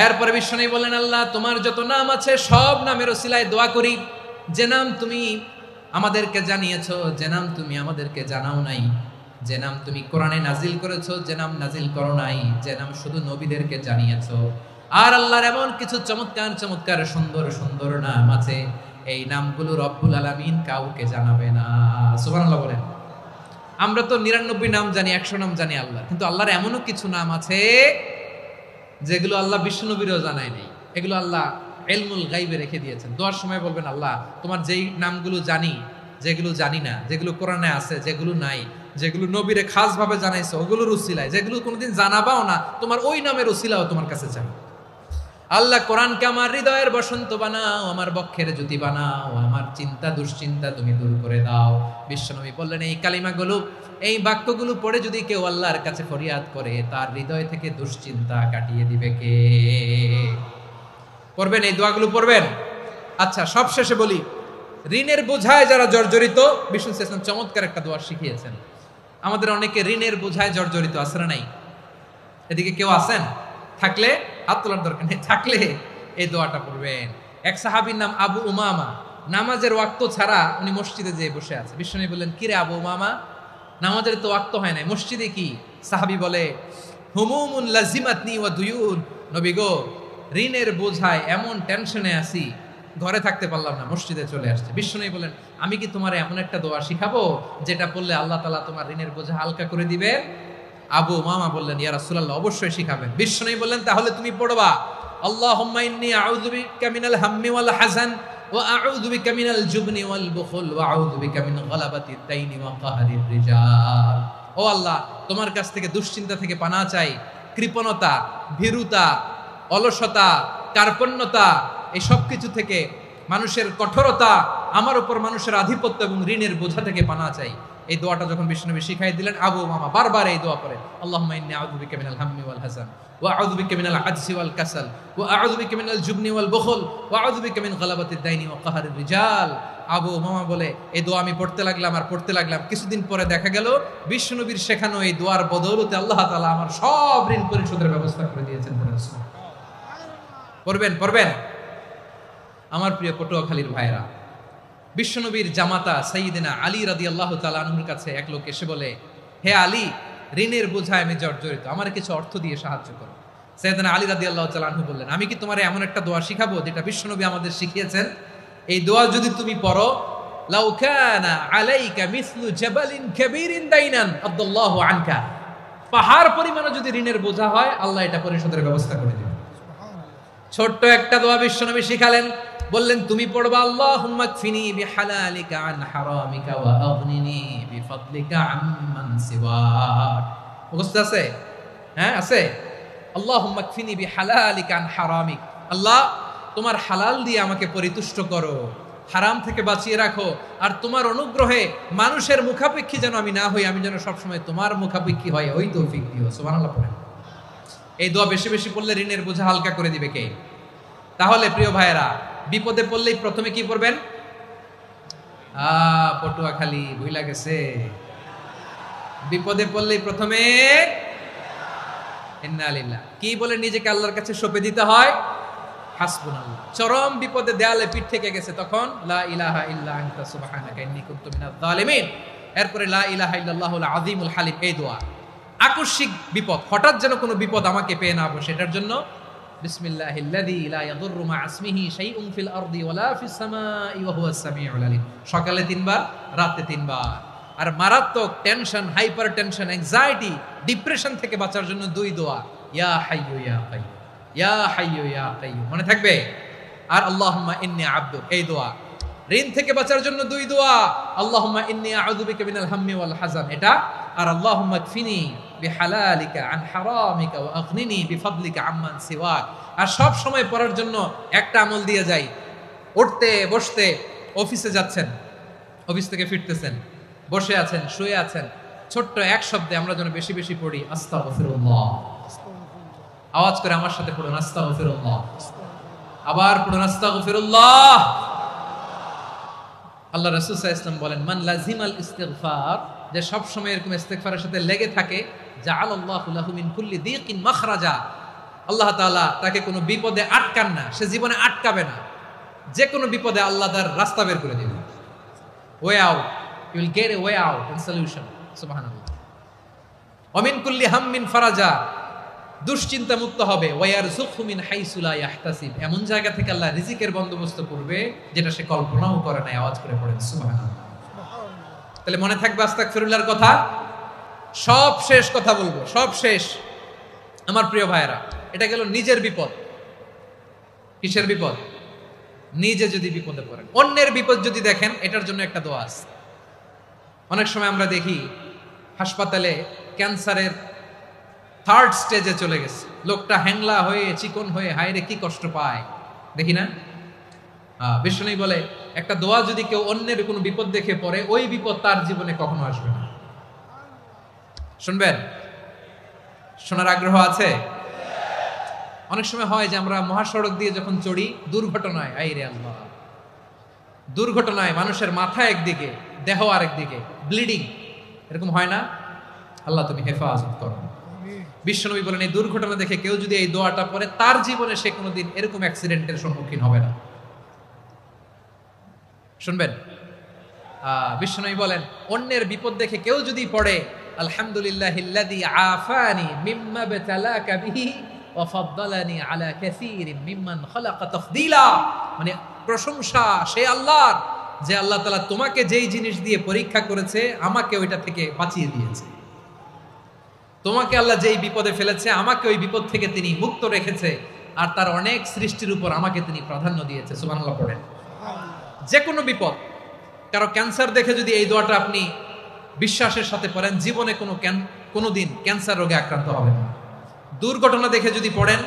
এরপরে বিশ্বনবী বললেন, আল্লাহ, তোমার যত নাম আছে সব নামের ওসিলায় দোয়া করি, যে নাম তুমি আমাদেরকে জানিয়েছো, যে নাম তুমি আমাদেরকে জানাও নাই, যে নাম তুমি কোরআনে নাজিল করেছো, যে নাম নাজিল করো নাই, যে নাম শুধু নবীদেরকে জানিয়েছো। আর আল্লাহর এমন কিছু চমৎকার চমৎকার সুন্দর সুন্দর নাম আছে, এই নামগুলো রব্বুল আলামিন কাউকে জানাবে না। সুবহানাল্লাহ বলেন। আমরা তো 99 নাম জানি, 100 নাম জানি আল্লাহ, কিন্তু আল্লাহর এমনও কিছু নাম আছে যেগুলো আল্লাহ বিশ্বনবীরও জানায় নাই। এগুলো আল্লাহ ইলমুল গায়বে রেখে দিয়েছেন। দোয়ার সময় বলবেন, আল্লাহ, তোমার যেই নামগুলো জানি, যেগুলো জানি না, যেগুলো কোরআনে আছে, যেগুলো নাই, যেগুলো নবীরে খাস ভাবে জানাইছো ওগুলোর উসিলায়, যেগুলো কোনোদিন জানাবাও না, তোমার ওই নামের উসিলাও তোমার কাছে চাই। আল্লাহ, কোরআনকে আমার হৃদয়ের বসন্ত বানাও, আমার বক্ষের জ্যোতি বানাও, আমার চিন্তা দুশ্চিন্তা তুমি দূর করে দাও। বিশ্বনবী বললেন, এই কালিমাগুলো, এই বাক্যগুলো পড়ে যদি কেউ আল্লাহর কাছে ফরিয়াদ করে, তার হৃদয় থেকে দুশ্চিন্তা কাটিয়ে দিবে কে? পড়বেন, এই দোয়াগুলো পড়বেন। আচ্ছা, সব শেষে বলি, ঋণের বোঝায় যারা জর্জরিত, বিষ্ণু ইসলাম চমৎকার একটা দোয়া শিখিয়েছেন। আমাদের অনেকে ঋণের বোঝায় জর্জরিত, আছে না নাই? এদিকে কেউ আছেন? থাকলে হাত তোলার দরকার নেই, থাকলে এই দোয়াটা পড়বেন। এক সাহাবীর নাম আবু উমামা, নামাজের ওয়াক্ত ছাড়া উনি মসজিদে যেয়ে বসে আছে। বিশ্বনবী বললেন, কিরে আবু উমামা, নামাজের তো ওয়াক্ত হয় নাই, মসজিদে কি? সাহাবী বলে, হুমুমুন লাজিমাতনি ওয়া দুয়ুন, নবী গো, ঋণের বোঝায় এমন টেনশনে আছি, ঘরে থাকতে পারলাম না, মসজিদে চলে আসছে। বিশ্বনবী বলেন, আমি কি তোমার এমন একটা দোয়া শিখাবো যেটা পড়লে আল্লাহ তাআলা তোমার ঋণের বোঝা হালকা করে দিবে? আবু উমামা বললেন, ইয়া রাসূলুল্লাহ, অবশ্যই শিখাবেন। বিশ্বনবী বললেন, তাহলে তুমি পড়বা, আল্লাহুম্মা ইন্নী আউযু বিকা মিনাল হাম্মি ওয়াল হাযান ওয়া আউযু বিকা মিনাল জুবনি ওয়াল বুখল ওয়া আউযু বিকা মিন গালাবাতিদ দাইনি ওয়া কাহরির রিজাল। ও আল্লাহ, তোমার কাছ থেকে দুশ্চিন্তা থেকে পানাহ চাই, কৃপণতা, ভীরুতা, অলসতা, কার্পণ্যতা, এই সব কিছু থেকে, মানুষের কঠোরতা, আমার উপর মানুষের আধিপত্য এবং ঋণের বোঝা থেকে পানাহ চাই। এই দোয়াটা যখন বিশ্বনবী শিখাই দিলেন, আবু উমামা বারবার এই দোয়া পড়ে, আল্লাহুম্মা ইন্নী আউযু বিকা মিনাল হাম্মি ওয়াল হাযান ওয়া আউযু বিকা মিনাল আজজি ওয়াল কাসাল ওয়া আউযু বিকা মিনাল জুবনি ওয়াল বুখল ওয়া আউযু বিকা মিন গালাবাতিদ দাইনি ওয়া কাহরির রিজাল। আবু উমামা বলে, এই দোয়া আমি পড়তে লাগলাম। কিছুদিন পরে দেখা গেল বিশ্বনবীর শেখানো এই দোয়ার বদৌলতে আল্লাহ তাআলা আমার সব ঋণ পরিশোধের ব্যবস্থা করে দিয়েছেন। পড়বেন। আমার প্রিয় পটুয়াখালীর ভাইরা, বিশ্বনবীর জামাতা সাইয়্যিদিনা আলী রাদিয়াল্লাহু তাআলা আনহুর কাছে এক লোক এসে বলে, হে আলী, ঋণের বোঝায় আমি জর্জরিত, আমার কিছু অর্থ দিয়ে সাহায্য করো। সাইয়্যিদিনা আলী রাদিয়াল্লাহু তাআলা আনহু বললেন, আমি কি তোমারে এমন একটা দোয়া শিখাবো যেটা বিশ্বনবী আমাদের শিখিয়েছেন? এই দোয়া যদি তুমি পড়ো, লাউ কানা আলাইকা মিসলু জাবালিন কাবীরিন দাইনান আদাল্লাহু আনকা, পাহাড় পরিমাণে যদি ঋণের বোঝা হয়, আল্লাহ এটা পরিশোধের ব্যবস্থা করে দিবেন। ছোট্ট একটা দোয়া বিশ্বনবী শিখালেন, বললেন, তুমি পড়বা, আল্লাহুম্মা কফিনি বিহালালিকা আন হারামিকা ওয়া আগনিনি বিফাদলিকা আম্মান সিওয়াক। মুখস্থ আছে? হ্যাঁ, আছে। আল্লাহুম্মা কফিনি বিহালালিকা আন হারামিক, আল্লাহ তোমার হালাল দিয়ে আমাকে পরিতুষ্ট করো, হারাম থেকে বাঁচিয়ে রাখো, আর তোমার অনুগ্রহে মানুষের মুখাপেক্ষী যেন আমি না হই, আমি যেন সবসময় তোমার মুখাপেক্ষী হয়, ওই তৌফিক দিও। সুবহানাল্লাহ পড়েন। এই দোয়া বেশি বেশি পড়লে ঋণের বোঝা হালকা করে দিবে কে? তাহলে প্রিয় ভাইয়েরা, বিপদে পড়লেই প্রথমে কি পড়বেন? পটুয়াখালী ভুইলা গেছে। বিপদে পড়লেই প্রথমে ইন্না লিল্লাহ কি বলে নিজেকে আল্লাহর কাছে সঁপে দিতে হয়? হাসবুনাল্লাহ। চরম বিপদে দেয়ালে পিঠ থেকে গেছে, তখন লা ইলাহা ইল্লা আনতা সুবহানাকা ইন্নী কুনতু মিনাজ জালিমিন। এরপরে লা ইলাহা ইল্লাল্লাহুল আযীমুল হালিম, এই দোয়া। আকস্মিক বিপদ, হঠাৎ যেন কোনো বিপদ আমাকে পেয়ে না বসে, এটার জন্য বিসমিল্লাহিল্লাযী লা ইয়াদুররু মা ইসমিহি শাইউন ফিল আরদি ওয়ালা ফিস সামাই ওয়া হুয়াস সামিউল আলীম। সকালে 3 বার, রাতে 3 বার। আর মারাত্মক tension, hyper tension, anxiety, depression থেকে বাঁচার জন্য 2 দোয়া, ইয়া হাইয়্যু ইয়া কাইয়্যুম, ইয়া হাইয়্যু ইয়া কাইয়্যুম, মনে থাকবে? আর আল্লাহুম্মা ইন্নী আবদুক, এই দোয়া। ঋণ থেকে বাঁচার জন্য 2 দোয়া, আল্লাহুম্মা ইন্নী আউযু বিকা মিনাল হাম্মি ওয়াল হাযান, এটা। আর আল্লাহুম্মা কফিনি বিহালালিকা আন হারামিকা ওয়া আগনিনি বিফাদলিকা আম্মান সিওয়াক। আর সব সময় পড়ার জন্য একটা আমল দিয়ে যাই, উঠতে বসতে, অফিসে যাচ্ছেন, অফিস থেকে ফিরতেছেন, বসে আছেন, শুয়ে আছেন, ছোট্ট এক শব্দে আমরা যেন বেশি বেশি পড়ি আস্তাগফিরুল্লাহ। আওয়াজ করে আমার সাথে পড়ুন আস্তাগফিরুল্লাহ, আবার পড়ুন আস্তাগফিরুল্লাহ। আল্লাহ রাসূল সাল্লাল্লাহু আলাইহি ওয়াসাল্লাম বলেন, মান লাজিমাল ইস্তিগফার, যে সব সময় এরকম ইস্তিগফারের সাথে লেগে থাকে, জাআলাল্লাহু লাহু মিন কুল্লি দীকিন মাখরাজা, আল্লাহ তাআলা তাকে কোনো বিপদে আটকান না, সে জীবনে আটকাবে না, যে কোনো বিপদে আল্লাহ তার রাস্তা বের করে দিবেন। Way out, you will get a way out and solution. সুবহানাল্লাহ। ওয়া মিন কুল্লি হাম্মিন ফারাজা, দুশ্চিন্তা মুক্ত হবে। ওয়া ইয়ারযুকহু মিন হাইসু লা ইয়াহতাসিব, এমন জায়গা থেকে আল্লাহ রিজিকের বন্দোবস্ত করবে যেটা সে কল্পনাও করে নাই। আওয়াজ করে পড়েন সুবহানাল্লাহ। তাহলে মনে থাকবে আস্তাগফিরুল্লাহর কথা। সব শেষ কথা বলবো, সব শেষ আমার প্রিয় ভাইয়েরা। এটা গেল নিজের বিপদ। কিসের বিপদ? নিজে যদি বিপদে পড়েন। অন্যের বিপদ যদি দেখেন, এটার জন্য একটা দোয়া আছে। অনেক সময় আমরা দেখি হাসপাতালে ক্যান্সারের 3rd স্টেজে চলে গেছে, লোকটা হ্যাংলা হয়ে, চিকন হয়ে, হায়রে কি কষ্ট পায়, দেখি না? বিষ্ণু বলে, একটা দোয়া যদি কেউ অন্যের কোনো বিপদ দেখে পড়ে, ওই বিপদ তার জীবনে কখনো আসবে না। শুনবেন? শোনার আগ্রহ আছে? অনেক সময় হয় যে আমরা মহাসড়ক দিয়ে যখন চড়ি, দুর্ঘটনায়, আইরে আল্লাহ, দুর্ঘটনায় মানুষের মাথা একদিকে, দেহ আরেকদিকে, ব্লিডিং, এরকম হয় না? আল্লাহ তুমি হেফাজত করো। বিশ্বনবী বলেন, এই দুর্ঘটনা দেখে কেউ যদি এই দোয়াটা পড়ে, তার জীবনে সে কোনোদিন এরকম অ্যাক্সিডেন্টের সম্মুখীন হবে না। শুনবেন? বিশ্বনবী বলেন, অন্যের বিপদ দেখে কেউ যদি পড়ে, আলহামদুলিল্লাহিল্লাযী আফানি মিম্মা বাতালাকা বিহি ওয়া ফাদ্দালানি আলা কাসীরিন মিম্মান খালাকা তাফদীলা, মানে প্রশংসা সে আল্লাহর, যে আল্লাহ তাআলা তোমাকে যেই জিনিস দিয়ে পরীক্ষা করেছে, আমাকে ওইটা থেকে বাঁচিয়ে দিয়েছে। তোমাকে আল্লাহ যেই বিপদে ফেলেছে, আমাকে ওই বিপদ থেকে তিনি মুক্ত রেখেছে, আর তার অনেক সৃষ্টির উপর আমাকে তিনি প্রাধান্য দিয়েছে। সুবহানাল্লাহ পড়েন। যে কোনো বিপদ, কারো ক্যান্সার দেখে যদি এই দোয়াটা আপনি বিশ্বাসের সাথে পড়েন, জীবনে কোনোদিন ক্যান্সার রোগে আক্রান্ত হবেন না। দুর্ঘটনা দেখে যদি পড়েন,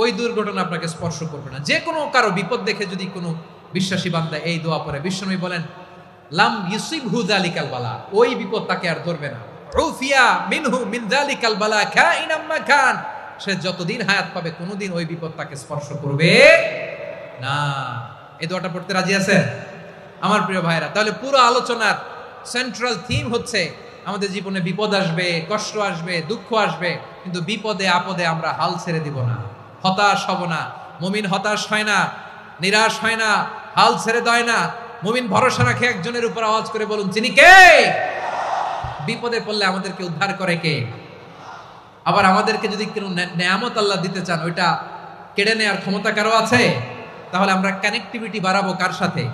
ওই দুর্ঘটনা আপনাকে স্পর্শ করবে না। যে কোনো কারো বিপদ দেখে যদি কোনো বিশ্বাসী বান্দা এই দোয়া পড়ে, বিশ্বনবী বলেন, লাম ইউসিবহু যালিকাল বালা, ওই বিপদ তাকে আর ধরবে না। উফিয়া মিনহু মিন যালিকাল বালা কাইনাম মা কান, সে যতদিন হায়াত পাবে কোনোদিন ওই বিপদ তাকে স্পর্শ করবে না। এই দোয়াটা পড়তে রাজি আছেন আমার প্রিয় ভাইরা? তাহলে পুরো আলোচনার সেন্ট্রাল থিম হচ্ছে, আমাদের জীবনে বিপদ আসবে, কষ্ট আসবে, দুঃখ আসবে, কিন্তু বিপদে আপদে আমরা হাল ছেড়ে দিব না, হতাশ হব না। মুমিন হতাশ হয় না, নিরাশ হয় না, হাল ছেড়ে দেয় না। মুমিন ভরসা রাখে একজনের উপর। আওয়াজ করে বলুন, যিনি কে? বিপদে পড়লে আমাদেরকে উদ্ধার করে কে? আবার আমাদেরকে যদি কোনো নেয়ামত আল্লাহ দিতে চান, ওইটা কেড়ে নেওয়ার ক্ষমতা কারো আছে? তাহলে আমরা কানেক্টিভিটি বাড়াবো কার সাথে?